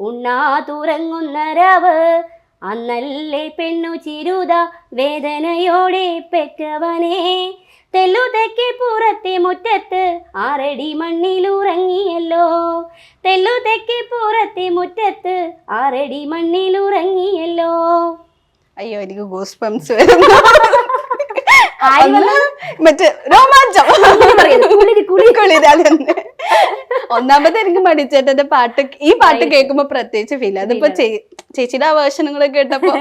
ഉണ്ണാ തുറങ്ങുന്ന രാവ്, അന്നല്ലേ പെണ്ണു ചിരുത വേദനയോടെ പെറ്റവനെ, തെല്ലുതെക്കി പൂരത്തെ മുറ്റത്ത് 6 അടി മണ്ണിലുറങ്ങിയല്ലോ, തെല്ലുതെക്കി പൂരത്തെ മുറ്റത്ത് 6 അടി മണ്ണിലുറങ്ങിയല്ലോ. അയ്യോ, എനിക്ക് ഗൂസ് പംസ് വരുന്നു. മറ്റേ രോമാഞ്ചം. ഒന്നാമത് എനിക്ക് മണിച്ചേട്ടന്റെ പാട്ട്, ഈ പാട്ട് കേൾക്കുമ്പോ പ്രത്യേകിച്ച് ഫീൽ. അതിപ്പോ ചേച്ചിയുടെ ആ വേർഷനുകൾ കേട്ടപ്പോ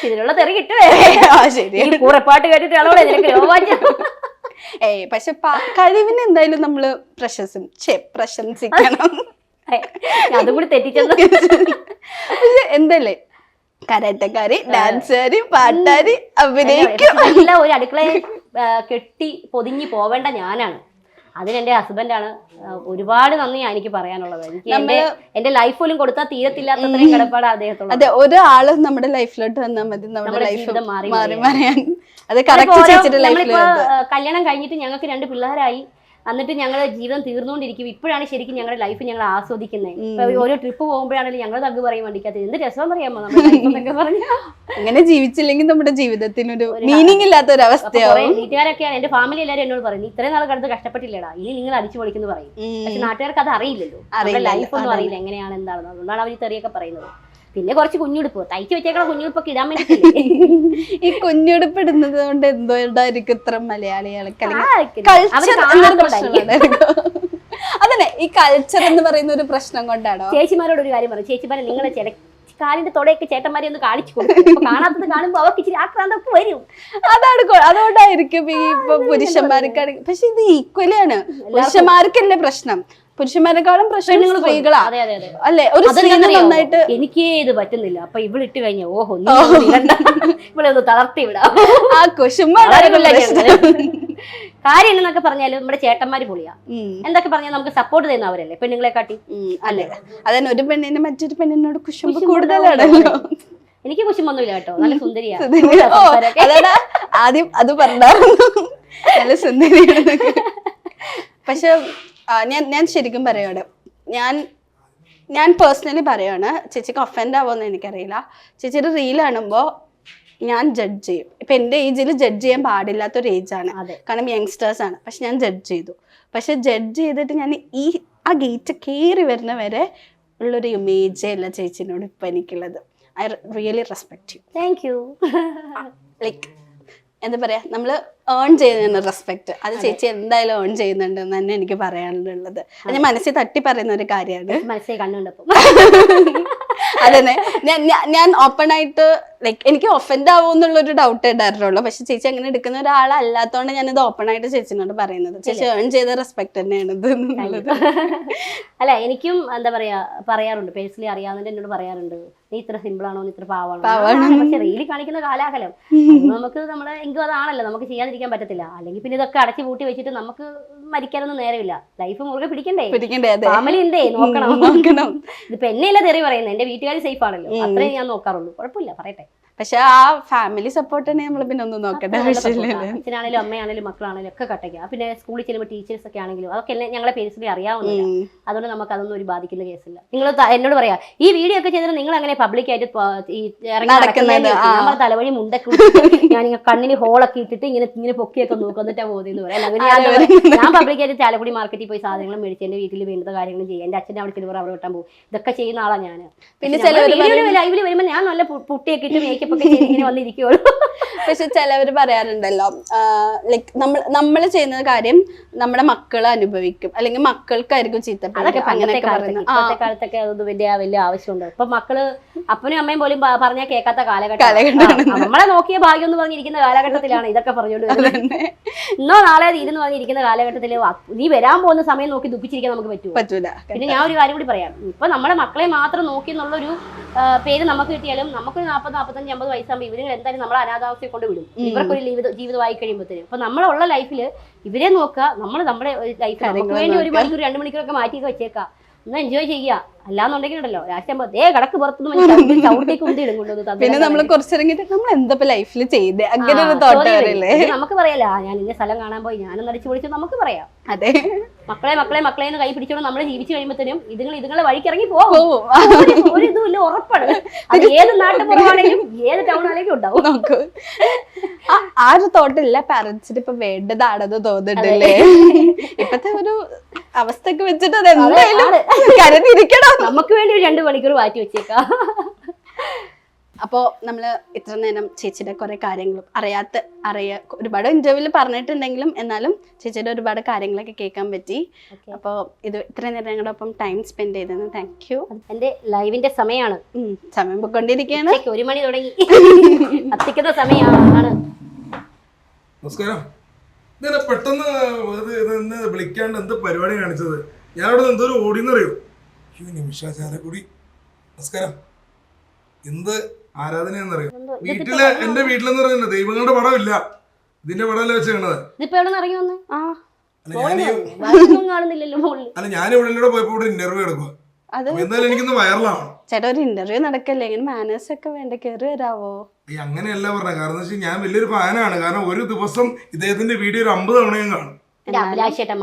ഇതിനുള്ള തെറി കിട്ടുവേ. കൂറപ്പാട്ട് കേട്ടിട്ട് ആളോടെ നിനക്ക് രോമാഞ്ചം. പക്ഷെ കഴിവിന് എന്തായാലും നമ്മള് പ്രശംസിക്കണം. അതും കൂടി തെറ്റിച്ചെന്ന്. എന്തല്ലേ, കരാട്ടക്കാരി, ഡാൻസുകാരി, പാട്ടുകാരി, അഭിനയിക്കും. എല്ലാം ഒരു അടുക്കളയെ കെട്ടി പൊതിഞ്ഞു പോവേണ്ട ഞാനാണ്. അതിനെന്റെ ഹസ്ബൻഡാണ്. ഒരുപാട് നന്ദി എനിക്ക് പറയാനുള്ളത്. എനിക്ക് എന്റെ ലൈഫ് പോലും കൊടുത്താൽ തീരത്തില്ലാത്തത്രയും കിടപ്പാട് അദ്ദേഹത്തോട്. അതെ, ഒരാള് നമ്മുടെ ലൈഫിലോട്ട് വന്നാൽ മതി നമ്മുടെ ലൈഫ് മാറി മാറിയാൻ. അത് നമ്മളിപ്പോ കല്യാണം കഴിഞ്ഞിട്ട് ഞങ്ങൾക്ക് 2 പിള്ളേരായി. എന്നിട്ട് ഞങ്ങളുടെ ജീവിതം തീർന്നുകൊണ്ടിരിക്കും. ഇപ്പോഴാണ് ശരിക്കും ഞങ്ങളുടെ ലൈഫ് ഞങ്ങൾ ആസ്വദിക്കുന്നത്. ഇപ്പൊ ഓരോ ട്രിപ്പ് പോകുമ്പോഴാണെങ്കിലും ഞങ്ങൾ തഗ് പറയും വണ്ടിക്കകത്ത്, എന്ത് രസം അറിയാമോ നമ്മുടെ പറഞ്ഞു. അങ്ങനെ ജീവിച്ചില്ലെങ്കിൽ നമ്മുടെ ജീവിതത്തിനൊരു മീനിങ് ഇല്ലാത്ത ഒരു അവസ്ഥയാവും. വീട്ടുകാരൊക്കെയാണ്, എന്റെ ഫാമിലി എല്ലാവരും എന്നോട് പറയും, ഇത്രയും നാൾ കടന്ന് കഷ്ടപ്പെട്ടില്ലടാ, ഇനി നിങ്ങൾ അടിച്ചു പൊളിക്കുന്നു പറയും. പക്ഷെ നാട്ടുകാർക്ക് അത് അറിയില്ലല്ലോ, ലൈഫ് ഒന്നും അറിയില്ല എങ്ങനെയാണ് എന്താണെന്ന്. അതുകൊണ്ടാണ് അവർ തെറിയൊക്കെ പറയുന്നത്. പിന്നെ കുറച്ച് കുഞ്ഞുടുപ്പ് തയ്ച്ചു വെച്ചേക്കണ കുഞ്ഞുടുപ്പൊക്കെ ഇടാൻ വേണ്ടിയിട്ടില്ലേ. ഈ കുഞ്ഞുടുപ്പ് ഇടുന്നത് കൊണ്ട് എന്തുകൊണ്ടായിരിക്കും ഇത്ര മലയാളികൾക്ക് അതന്നെ ഈ കൾച്ചർ എന്ന് പറയുന്ന ഒരു പ്രശ്നം കൊണ്ടാണോ? ചേച്ചിമാരോട് ഒരു കാര്യം പറയും, ചേച്ചിമാരെ നിങ്ങളെ കാലിന്റെ തൊടയൊക്കെ ചേട്ടന്മാരെ ഒന്ന് കാണിച്ചു കൊടുക്കും. കാണാത്തത് കാണുമ്പോ അവർക്ക് ഇച്ചിരി ആക്രാന്തൊക്കെ വരും. അതുകൊണ്ടായിരിക്കും ഈ ഇപ്പൊ പുരുഷന്മാർക്കാണെങ്കിൽ. പക്ഷെ ഇത് ഈക്വലി ആണ്. പുരുഷന്മാർക്കല്ലേ പ്രശ്നം, പുരുഷന്മാരെക്കാളും പ്രശ്നം സ്ത്രീകളാ അല്ലേ? ഒരു നന്നായിട്ട് എനിക്ക് ഇത് പറ്റുന്നില്ല, അപ്പൊ ഇവളിട്ട് കഴിഞ്ഞ ഓഹോ ഇവിടെ ഒന്ന് തളർത്തി വിടാം. ആ കാര്യം എന്നൊക്കെ പറഞ്ഞാല് നമ്മുടെ ചേട്ടന്മാര് പൊളിയാ. എന്തൊക്കെ പറഞ്ഞാൽ നമുക്ക് സപ്പോർട്ട് ചെയ്യുന്ന അവരല്ലേ പെണ്ണുങ്ങളെ കാട്ടി. അല്ലേ, അതന്നെ. ഒരു പെണ്ണിന് മറ്റൊരു പെണ്ണിനോട് കുശുമ്പ് കൂടുതലാണല്ലോ. എനിക്ക് കുശുമ്പൊന്നുമില്ല കേട്ടോ, നല്ല സുന്ദരിയാ. ആദ്യം അത് പറഞ്ഞായിരുന്നു, നല്ല സുന്ദരിയാണ്. പക്ഷെ ഞാൻ ശരിക്കും പറയാണ്, ഞാൻ പേഴ്സണലി പറയാണ്, ചേച്ചിക്ക് ഒഫൻഡ് ആവുമെന്ന് എനിക്കറിയില്ല. ചേച്ചിയുടെ റീൽ കാണുമ്പോൾ ഞാൻ ജഡ്ജ് ചെയ്യും. ഇപ്പം എൻ്റെ ഏജിൽ ജഡ്ജ് ചെയ്യാൻ പാടില്ലാത്തൊരു ഏജാണ്, കാരണം യങ്സ്റ്റേഴ്സ് ആണ്. പക്ഷെ ഞാൻ ജഡ്ജ് ചെയ്തു. പക്ഷെ ജഡ്ജ് ചെയ്തിട്ട് ഞാൻ ആ ഗേറ്റ് കയറി വരുന്ന വരെ ഉള്ളൊരു ഇമേജേ അല്ല ചേച്ചിനോട് ഇപ്പം എനിക്കുള്ളത്. I really respect you. Thank you. Like എന്താ പറയാ, നമ്മള് ഏൺ ചെയ്യുന്ന റെസ്പെക്ട് അത് ചേച്ചി എന്തായാലും ഏൺ ചെയ്യുന്നുണ്ടെന്ന് തന്നെ എനിക്ക് പറയാനുള്ളത്. അത് ഞാൻ മനസ്സിൽ തട്ടി പറയുന്ന ഒരു കാര്യമാണ്. മനസ്സിൽ കണ്ണുണ്ടപ്പോ അതന്നെ ഞാൻ ഓപ്പൺ ആയിട്ട് ലൈക്ക് എനിക്ക് ഒഫൻഡ് ആവുമെന്നുള്ളൊരു ഡൗട്ട് ഉണ്ടായിരുന്നുള്ളൂ. പക്ഷെ ചേച്ചി അങ്ങനെ എടുക്കുന്ന ഒരാളല്ലാത്തോണ്ട് ഞാനിത് ഓപ്പൺ ആയിട്ട് ചേച്ചിനോട് പറയുന്നത്. ചേച്ചി ഏൺ ചെയ്ത റെസ്പെക്ട് തന്നെയാണ് ഇത് എന്നുള്ളത്. അല്ല, എനിക്കും എന്താ പറയാറുണ്ട്, പേഴ്സണലി അറിയാവുന്നതിന്റെ എന്നോട് പറയാറുണ്ട്, നീ ഇത്ര സിമ്പിൾ ആണോ, നീ ഇത്ര പാവാണോ. പക്ഷെ റീലി കാണിക്കുന്ന കാലാകലം നമുക്ക് നമ്മുടെ എങ്കിലും അതാണല്ലോ, നമുക്ക് ചെയ്യാതിരിക്കാൻ പറ്റത്തില്ല. അല്ലെങ്കിൽ പിന്നെ ഇതൊക്കെ അടച്ചു പൂട്ടി വെച്ചിട്ട് നമുക്ക് മരിക്കാനൊന്നും നേരമില്ല. ലൈഫ് മുറുകെ പിടിക്കണ്ടേ, ഫാമിലി ഉണ്ടേ, നോക്കണം. ഇതിപ്പോ എന്നെയല്ല തെറി പറയുന്നത്, എന്റെ വീട്ടുകാർ സേഫ് ആണല്ലോ, അത്രയും ഞാൻ നോക്കാറുള്ളൂ. കുഴപ്പമില്ല, പറയട്ടെ. പക്ഷെ ആ ഫാമിലി സപ്പോർട്ട് തന്നെ നമ്മൾ പിന്നെ ഒന്നും നോക്കട്ടെ. അച്ഛനാണേലും അമ്മയാണേലും മക്കളാണേലും ഒക്കെ കട്ടയ്ക്കുക. പിന്നെ സ്കൂളിൽ ചെല്ലുമ്പോൾ ടീച്ചേഴ്സ് ഒക്കെ ആണെങ്കിലും അതൊക്കെ എല്ലാം ഞങ്ങളെ പേഴ്സണലി അറിയാവുന്നില്ല. അതുകൊണ്ട് നമുക്ക് അതൊന്നും ഒരു ബാധിക്കുന്ന കേസില്ല. നിങ്ങൾ എന്നോട് പറയാ, ഈ വീഡിയോ ഒക്കെ ചെയ്തിട്ട് നിങ്ങൾ അങ്ങനെ പബ്ലിക്കായിട്ട് നമ്മൾ തലവഴി മുണ്ടൊക്കെ ഞാൻ ഇങ്ങനെ കണ്ണിന് ഹോളൊക്കെ ഇട്ടിട്ട് ഇങ്ങനെ പൊക്കിയൊക്കെ നോക്കും, എന്നിട്ടാ പോകുന്നതെന്ന് പറയാം. ഞാൻ പബ്ലിക്കായിട്ട് ചാലക്കുടി മാർക്കറ്റിൽ പോയി സാധനങ്ങൾ മേടിച്ച് എന്റെ വീട്ടിൽ വേണ്ടുന്ന കാര്യങ്ങളും ചെയ്യും. എന്റെ അച്ഛൻ്റെ അവിടെ ചിലവർ അവിടെ വിട്ടാൻ പോകും. ഇതൊക്കെ ചെയ്യുന്ന ആളാണ് ഞാൻ. പിന്നെ ലൈവില് വരുമ്പോൾ ഞാൻ നല്ല പുട്ടിയൊക്കെ ഇട്ട് മേക്കപ്പ് മേക്കപ്പ് ഒക്കെ ചെയ്ത് ഇങ്ങനെ വന്നിരിക്കുള്ളൂ. പക്ഷെ ചിലവര് പറയാറുണ്ടല്ലോ, ലൈക്ക് നമ്മൾ ചെയ്യുന്ന കാര്യം നമ്മുടെ മക്കൾ അനുഭവിക്കും, അല്ലെങ്കിൽ മക്കൾക്കായിരിക്കും അതൊക്കെ അങ്ങനെയൊക്കെ ഇപ്പോഴത്തെ കാലത്തൊക്കെ അത് വലിയ ആവശ്യമുണ്ട്. ഇപ്പൊ മക്കള് അപ്പനും അമ്മയും പോലും പറഞ്ഞാൽ കേൾക്കാത്ത കാലഘട്ടം. നമ്മളെ നോക്കിയ ഭാഗ്യം എന്ന് പറഞ്ഞിരിക്കുന്ന കാലഘട്ടത്തിലാണ് ഇതൊക്കെ പറഞ്ഞുകൊണ്ട് വരുന്നത്. ഇന്നോ നാളെ തീരുന്ന് പറഞ്ഞിരിക്കുന്ന കാലഘട്ടത്തില് നീ വരാൻ പോകുന്ന സമയം നോക്കി ദുഃഖിച്ചിരിക്കാൻ നമുക്ക് പറ്റൂല. പിന്നെ ഞാൻ ഒരു കാര്യം കൂടി പറയാം, ഇപ്പൊ നമ്മുടെ മക്കളെ മാത്രം നോക്കി എന്നുള്ളൊരു പേര് നമുക്ക് കിട്ടിയാലും നമുക്കൊരു 40, 45, 50 വയസ്സാകുമ്പോൾ ഇവര് എന്തായാലും നമ്മളെ അനാഥാവസ്ഥയെ കൊണ്ട് വിടും. ഇവർക്കൊരു ജീവിതമായി കഴിയുമ്പോഴത്തേനും. അപ്പൊ നമ്മളുള്ള ലൈഫില് ഇവരെ നോക്കുക, നമ്മുടെ ലൈഫിൽ നമുക്ക് വേണ്ടി 1 മണിക്കൂർ 2 മണിക്കൂറൊക്കെ മാറ്റിയൊക്കെ വെച്ചേക്കാം, ഒന്ന് എൻജോയ് ചെയ്യുക. അല്ലാന്നുണ്ടെങ്കിൽ ഉണ്ടല്ലോ രാഷ്ട്രീയം കടക്ക് പുറത്തുനിന്ന് ചവിട്ടേക്ക് ഉന്തിയിടും കൊണ്ടുവന്ന്. പിന്നെ നമ്മൾ കുറച്ചിറങ്ങിട്ട് നമ്മൾ എന്താ ലൈഫിൽ ചെയ്തേ അങ്ങനെ ഒരു തോട്ട് വരില്ലേ? നമുക്ക് പറയാല ഞാൻ ഇന്ന സ്ഥലം കാണാൻ പോയി, ഞാനും നടിച്ചു പൊളിച്ചു നമുക്ക് പറയാം. അതെ, മക്കളെ കൈ പിടിച്ചോണ്ട് നമ്മൾ ജീവിച്ചു കഴിയുമ്പോഴത്തേനും ഇതുങ്ങളെ വഴിക്കിറങ്ങി പോകും. ഒരു ഇതുമില്ല, ഉറപ്പാണ്. അത് ഏത് നാട്ടിൽ പോവാണെങ്കിലും ഏത് ടൗൺ ആണെങ്കിലും ഉണ്ടാവും. നോക്കൂ, ആ ഒരു തോട്ടില്ല പാരന്റ്സിന് ഇപ്പൊ വേണ്ടതാണെന്ന് തോന്നുന്നുണ്ടല്ലേ? ഇപ്പത്തെ ഒരു അവസ്ഥക്ക് വെച്ചിട്ട് അത് എന്തായാലും കരുതിയിരിക്കണം. നമുക്ക് വേണ്ടി ഒരു 2 മണിക്കൂർ മാറ്റി വെച്ചേക്കാം. അപ്പോൾ നമ്മൾ ഇത്ര നേരം ചേച്ചിയുടെ കുറെ കാര്യങ്ങളും ഒരുപാട് ഇന്റർവ്യൂവിൽ പറഞ്ഞിട്ടുണ്ടെങ്കിലും എന്നാലും ചേച്ചിയുടെ ഒരുപാട് കാര്യങ്ങളൊക്കെ കേൾക്കാൻ പറ്റി. അപ്പോൾ ഇത് ഇത്ര നേരം ഞങ്ങളുടെ ഒപ്പം ടൈം സ്പെൻഡ് ചെയ്തതിന് താങ്ക് യു. എന്റെ ലൈവിന്റെ സമയമാണ്, സമയം പോയിക്കൊണ്ടിരിക്കുകയാണ്. 1 മണി തുടങ്ങി കത്തിക്കുന്ന സമയമാണ്. നമസ്കാരം. ഇതന്നെ പെട്ടെന്ന് വിളിക്കാണ്ട് എന്ത് പരിപാടി കാണിച്ചത്? ഞാനവിടെ എന്തോരം ഓടിയെന്നറിയോ? നിമിഷ ചാലക്കുടി. നമസ്കാരം. എന്ത് ആരാധനയെന്നറിയോ? എന്റെ വീട്ടിലെന്ന് പറയുന്നത് ദൈവങ്ങളുടെ പടമില്ല, ഇതിന്റെ പടമല്ല വെച്ചേക്കണത്. അല്ല, ഞാൻ ഇവിടെ പോയപ്പോ ഇവിടെ ഇന്റർവ്യൂ എടുക്കുക, എന്തായാലും എനിക്കൊന്ന് വൈറലാണ്. ചേട്ടാ, ഒരു ഇന്റർവ്യൂ നടക്കല്ലേ, ഇങ്ങനെ മാനേഴ്സ് ഒക്കെ വേണ്ട, കയറി വരാവോ? അങ്ങനെയല്ല പറഞ്ഞ കാരണം വെച്ചാൽ ഞാൻ വലിയൊരു ഫാനാണ്. കാരണം ഒരു ദിവസം ഇദ്ദേഹത്തിന്റെ വീഡിയോ ഒരു 50 തവണയും കാണും.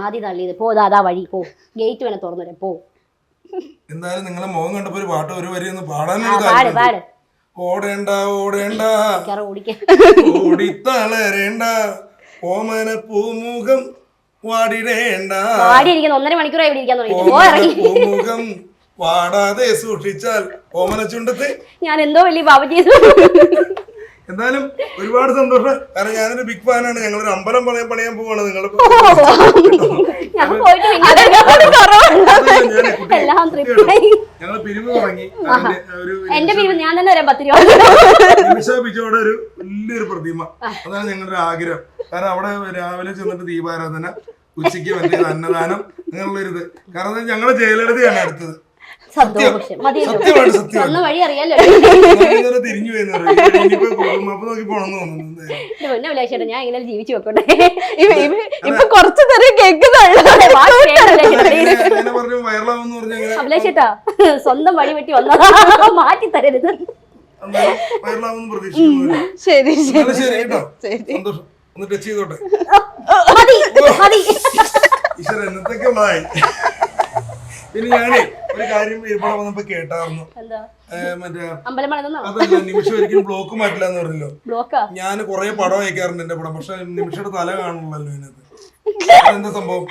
മാതി തള്ളിയത് പോതാ വഴി പോ, ഗേറ്റ് വേണം തുറന്നു പോ. എന്തായാലും നിങ്ങളെ മുഖം കണ്ടപ്പോ ഒരു പാട്ട് ഒരു വരി ഒന്ന് പാടാനാണ്. ഓടേണ്ട ഓടേണ്ട ഓടിത്തളരേണ്ട ഓമന പൂമുഖം വാടിടേണ്ട, 1.5 മണിക്കൂറായി പൂമുഖം വാടാതെ സൂക്ഷിച്ചാൽ ഓമന ചുണ്ടത്ത്. ഞാൻ എന്തോ വലിയ ബാബുജി. എന്തായാലും ഒരുപാട് സന്തോഷം. കാരണം ഞാനൊരു ബിഗ് ഫാനാണ്. ഞങ്ങളൊരു അമ്പലം പണിയാൻ പോവാണ്. നിങ്ങൾ ഞങ്ങൾ പിരിവ് തുടങ്ങി. എന്റെ പിരിവ് ഞാൻ തന്നെ വരാം 10 രൂപ. നിമിഷ ബിജോയുടെ ഒരു വലിയൊരു പ്രതിമ, അതാണ് ഞങ്ങളുടെ ആഗ്രഹം. കാരണം അവിടെ രാവിലെ ചെന്നിട്ട് ദീപാരാധന, ഉച്ചയ്ക്ക് മറ്റേ അന്നദാനം, അങ്ങനെയുള്ളൊരിത്. കാരണം ഞങ്ങളെ ജയലളിതയാണ് അടുത്തത്. സത്യമാണ്, സത്യമാണ്. വഴി അറിയാലോ. തിരിഞ്ഞു നോക്കി പോണെന്ന് തോന്നുന്നു. ഞാൻ ഇങ്ങനെ ജീവിച്ചു വെക്കട്ടെ. ഇപ്പൊ കുറച്ച് നേരം കേൾക്കുന്നുള്ളൂ. അഭിലാഷേട്ടാ, സ്വന്തം വഴി വെട്ടി വന്നതാ, മാറ്റി തരരുത്. ശരി ശരി കേട്ടോ, സന്തോഷം. ഒന്ന് ടച്ച് ചെയ്തോട്ടെ. ഈശ്വര, എന്നത്തൊക്കെ ഉണ്ടായി. പിന്നെ ഞാനേ ഒരു കാര്യം ഇവിടെ വന്നപ്പോ കേട്ടായിരുന്നു, മറ്റേ അതല്ല, നിമിഷം ഒരിക്കലും ബ്ലോക്ക് മാറ്റില്ല എന്ന് പറഞ്ഞല്ലോ. ഞാൻ കുറെ പടം അയക്കാറുണ്ട് എന്റെ പടം, പക്ഷെ നിമിഷയുടെ തല കാണുള്ളല്ലോ ഇതിനകത്ത്. എന്താ സംഭവം?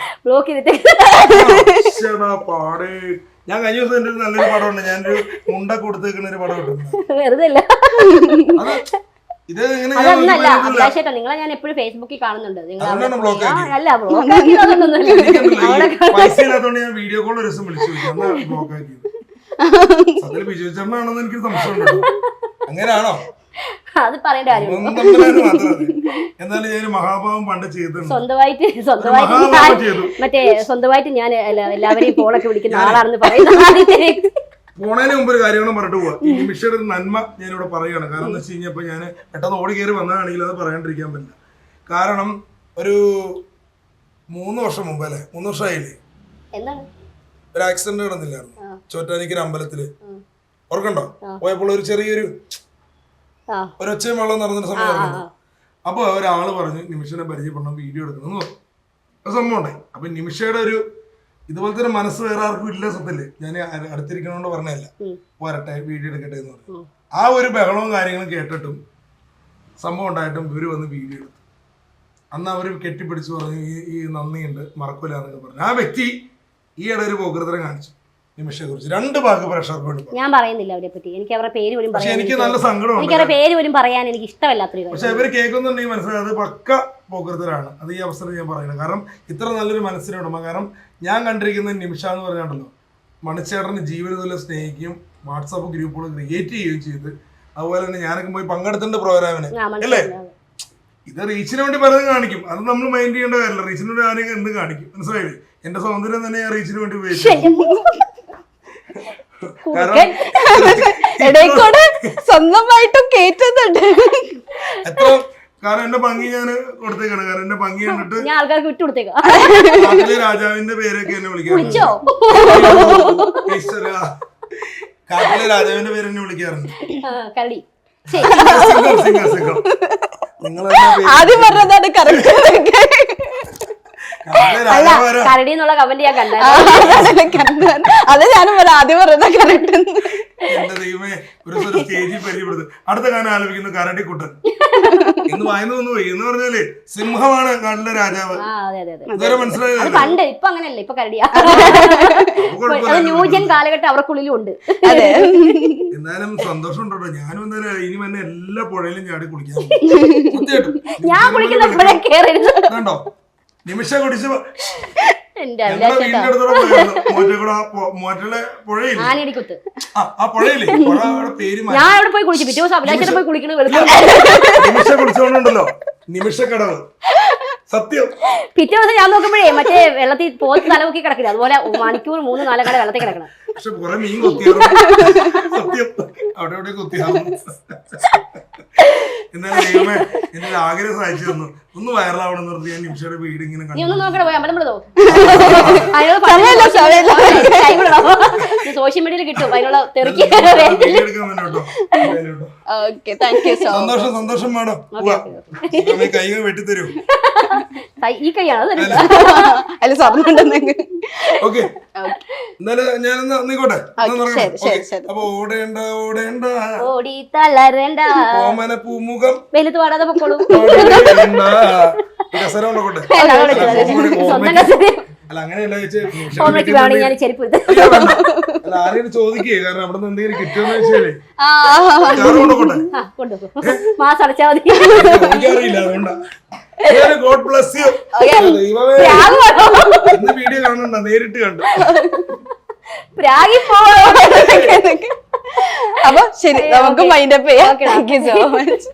പാടേ. ഞാൻ കഴിഞ്ഞ ദിവസം എന്റെ ഒരു നല്ലൊരു പടം ഉണ്ട്, ഞാനൊരു മുണ്ട കൊടുത്തേക്കുന്ന ഒരു പടം ഇട്ടുണ്ട്. നിങ്ങളെ ഞാൻ എപ്പോഴും ഫേസ്ബുക്കിൽ കാണുന്നുണ്ട്. പൈസ ഇല്ലാത്തോണ്ട് ഞാൻ വീഡിയോ കോൾ ഒരു ദിവസം വിളിച്ചു ബ്ലോക്ക് ആക്കിയത്. അതിൽ ബിജു ചേട്ടനാണെന്ന് എനിക്ക് സംശയം. അങ്ങനെയാണോ? അത് പറയേണ്ട കാര്യം. എന്നാലും ഞാൻ മഹാഭാവം പണ്ട് ചെയ്തിട്ടുണ്ട്. സ്വന്തമായിട്ട് ഞാൻ എല്ലാവരെയും ഫോണൊക്കെ വിളിക്കുന്ന ആളാണെന്ന് പറയുന്നത്. പോണതിന് മുമ്പ് ഒരു കാര്യങ്ങളും പറഞ്ഞിട്ട് പോവാ. ഈ നിമിഷയുടെ നന്മ ഞാനിവിടെ പറയുകയാണ്. കാരണം എന്ന് വെച്ച് കഴിഞ്ഞപ്പോ ഞാൻ പെട്ടെന്ന് ഓടി കയറി വന്നതാണെങ്കിൽ അത് പറയാണ്ടിരിക്കാൻ പറ്റില്ല. കാരണം ഒരു 3 വർഷം മുമ്പ് അല്ലേ, 3 വർഷമായില്ലേ, ഒരു ആക്സിഡന്റ് നടന്നില്ലായിരുന്നു ചോറ്റാനിക്കര അമ്പലത്തില്? ഓർക്കണ്ടോ? പോയപ്പോൾ ഒരു ചെറിയൊരു ഒച്ചയും വെള്ളം നടന്നൊരു സമയം. അപ്പൊ ഒരാള് പറഞ്ഞു നിമിഷനെ പരിചയപ്പെടണം, വീഡിയോ എടുക്കണം സംഭവം ഉണ്ടായി. അപ്പൊ നിമിഷയുടെ ഒരു ഇതുപോലത്തെ ഒരു മനസ്സ് വേറെ ആർക്കും ഇല്ല സത്യല്ലേ. ഞാൻ അടുത്തിരിക്കണോണ്ട് പറഞ്ഞല്ല, വരട്ടെ വീഡിയോ എടുക്കട്ടെ എന്ന് പറഞ്ഞു. ആ ഒരു ബഹളവും കാര്യങ്ങളും കേട്ടിട്ടും സംഭവം ഉണ്ടായിട്ടും ഇവര് വന്ന് വീഡിയോ എടുത്തു. അന്ന് അവർ കെട്ടിപ്പിടിച്ച് പറഞ്ഞു ഈ നന്ദിയുണ്ട്, മറക്കൂല എന്നൊക്കെ പറഞ്ഞു. ആ വ്യക്തി ഈയിടെ ഒരു പോകൃതരം കാണിച്ചു. നിമിഷയെ കുറിച്ച് 2 വാക്ക് പ്രേക്ഷകർക്ക് വേണ്ടി. ഞാൻ പറയുന്നില്ല അവരെ പറ്റി, എനിക്ക് അവരുടെ പേര് പോലും പക്ഷെ പറയാൻ എനിക്ക് നല്ല സങ്കടമുണ്ട്. എനിക്ക് അവരുടെ പേര് പോലും പറയാൻ എനിക്ക് ഇഷ്ടമല്ലാത്തൊരു കാര്യം. പക്ഷെ ഇവര് കേൾക്കുന്നുണ്ടെങ്കിൽ മനസ്സിലായത് പക്ക പോക്കൃതരാണ്. അത് ഈ അവസരം ഞാൻ പറയുന്നത്. കാരണം ഇത്ര നല്ലൊരു മനസ്സിന് ഉടമ. കാരണം ഞാൻ കണ്ടിരിക്കുന്ന നിമിഷ എന്ന് പറഞ്ഞാണ്ടല്ലോ, മണിച്ചേട്ടന് ജീവിതത്തിൽ സ്നേഹിക്കുകയും വാട്സാപ്പ് ഗ്രൂപ്പുകൾ ക്രിയേറ്റ് ചെയ്യുകയും ചെയ്ത്, അതുപോലെ തന്നെ ഞാനൊക്കെ പോയി പങ്കെടുത്തേണ്ട പ്രോഗ്രാമിന് അല്ലേ, ഇത് റീച്ചിന് വേണ്ടി പലതും കാണിക്കും. അത് നമ്മൾ മൈൻഡ് ചെയ്യേണ്ട കാര്യമില്ല. റീച്ചിന് വേണ്ടി ആരെങ്കിലും എന്ത് കാണിക്കും, മനസ്സിലായില്ലേ? എന്റെ സൗന്ദര്യം തന്നെ ഞാൻ റീച്ചിന് വേണ്ടി ഉപയോഗിച്ചു. ഇടയ്ക്കൂടെ സ്വന്തമായിട്ടും കേറ്റുന്നുണ്ട്. എത്ര കാരണം എന്റെ ഭംഗി ഞാൻ കൊടുത്തേക്കാണ്. കാരണം എന്റെ ഭംഗി കണ്ടിട്ട് ഞാൻ ആൾക്കാർക്ക് വിട്ടു കൊടുത്തേക്കാം. കാട്ടിലെ രാജാവിന്റെ പേരൊക്കെ എന്നെ വിളിക്കാറുണ്ട്. കാട്ടിലെ രാജാവിന്റെ പേര് എന്നെ വിളിക്കാറുണ്ട്. കരടി ആദ്യം പറഞ്ഞതാണ് കറക്റ്റ്. അല്ല, കരടി എന്നുള്ള കമന്റ് ഞാൻ കണ്ടായിരുന്നു. അത് ഞാനും പോലെ ആദ്യം പറഞ്ഞ കറക്റ്റ്. എന്റെ ദൈവമേ, ഒരു സ്റ്റേജിൽ പരിചയപ്പെടുത്തു. അടുത്ത ഗാനം ആലപിക്കുന്നു കരടിക്കുട്ടൻ. ഇന്ന് വായന വന്നു പോയി എന്ന് പറഞ്ഞാല് സിംഹമാണ് കാട്ടിലെ രാജാവ്. ഇതുവരെ മനസ്സിലായത് പണ്ട്. ഇപ്പൊ അങ്ങനെയല്ല, ഇപ്പൊ കരടിയാ. ന്യൂജൻ കാലഘട്ടം അവർക്കുള്ളിലും ഉണ്ട്. എന്നാലും സന്തോഷം ഉണ്ടോ? ഞാനും എന്തായാലും ഇനി തന്നെ എല്ലാ പുഴയിലും ചാടി കുളിക്കാം. ഞാൻ കുളിക്കുന്ന കണ്ടോ നിമിഷ കുടിച്ച് എന്റെ വീടിന്റെ അടുത്തുള്ള മോറ്റലെ പുഴയില്ലേ, ആനടിക്കുത്ത്, ആ പുഴയില്ലേ, പുഴ പേര് ഞാൻ അവിടെ പോയി കുളിച്ചു. പിറ്റേ ദിവസം അഭിലാഷത്തെ പോയി കുളിക്കണത് നിമിഷ കുടിച്ചോണ്ടുണ്ടല്ലോ, നിമിഷക്കടവ്. സത്യം. പിറ്റേ ദിവസം ഞാൻ നോക്കുമ്പോഴേ മറ്റേ വെള്ളത്തിൽ പോത്ത് തലമുക്കി കിടക്കില്ല, അതുപോലെ മണിക്കൂർ 3-4 കട വെള്ളത്തിൽ കിടക്കണം. പക്ഷെ കുറെ മീൻ കൊത്തിയാറും. സത്യം, അവിടെ എവിടെ കൊത്തിയാറും. എന്നാലും ദൈവമേ എന്റെ ആഗ്രഹം സഹായിച്ചു തന്നു. ഒന്ന് വൈറലാവണം നിർത്തി ഞാൻ നിമിഷയുടെ വീട് ഇങ്ങനെ നീ ഒന്ന് നോക്കണ പോയി അമ്പലം സോഷ്യൽ മീഡിയയിൽ കിട്ടും അതിനുള്ള തെറുക്കി. സന്തോഷം സന്തോഷം മാഡം. കൈകൾ വെട്ടിത്തരൂ. ഈ കൈയാണ് ഓക്കെ, എന്നാലും ഞാനൊന്ന് നീക്കോട്ടെ. അപ്പൊ ഓടേണ്ട ഓടേണ്ട ഓടി തളരണ്ട ഓമന പൂമുഖം വെലുത്ത് പാടാതെ പൊക്കോളൂ. അല്ല അങ്ങനെയല്ല ഞാൻ ചെരുപ്പ് അല്ല ആരെയും ചോദിക്കേ, കാരണം അവിടെ നിന്ന് എന്തെങ്കിലും കിട്ടുമെന്ന് വെച്ചാലേ കൊണ്ടുപോകും. മാസം അടച്ചാൽ മതി. എനിക്കറിയില്ല, അതുകൊണ്ടാ. God bless you. ദൈവമേ, ഇന്ന് വീഡിയോ കാണണ്ട, നേരിട്ട് കണ്ടു. അപ്പൊ ശരി, നമുക്ക് മൈൻഡ് അപ്പ് ചെയ്യാം. Thank you so much.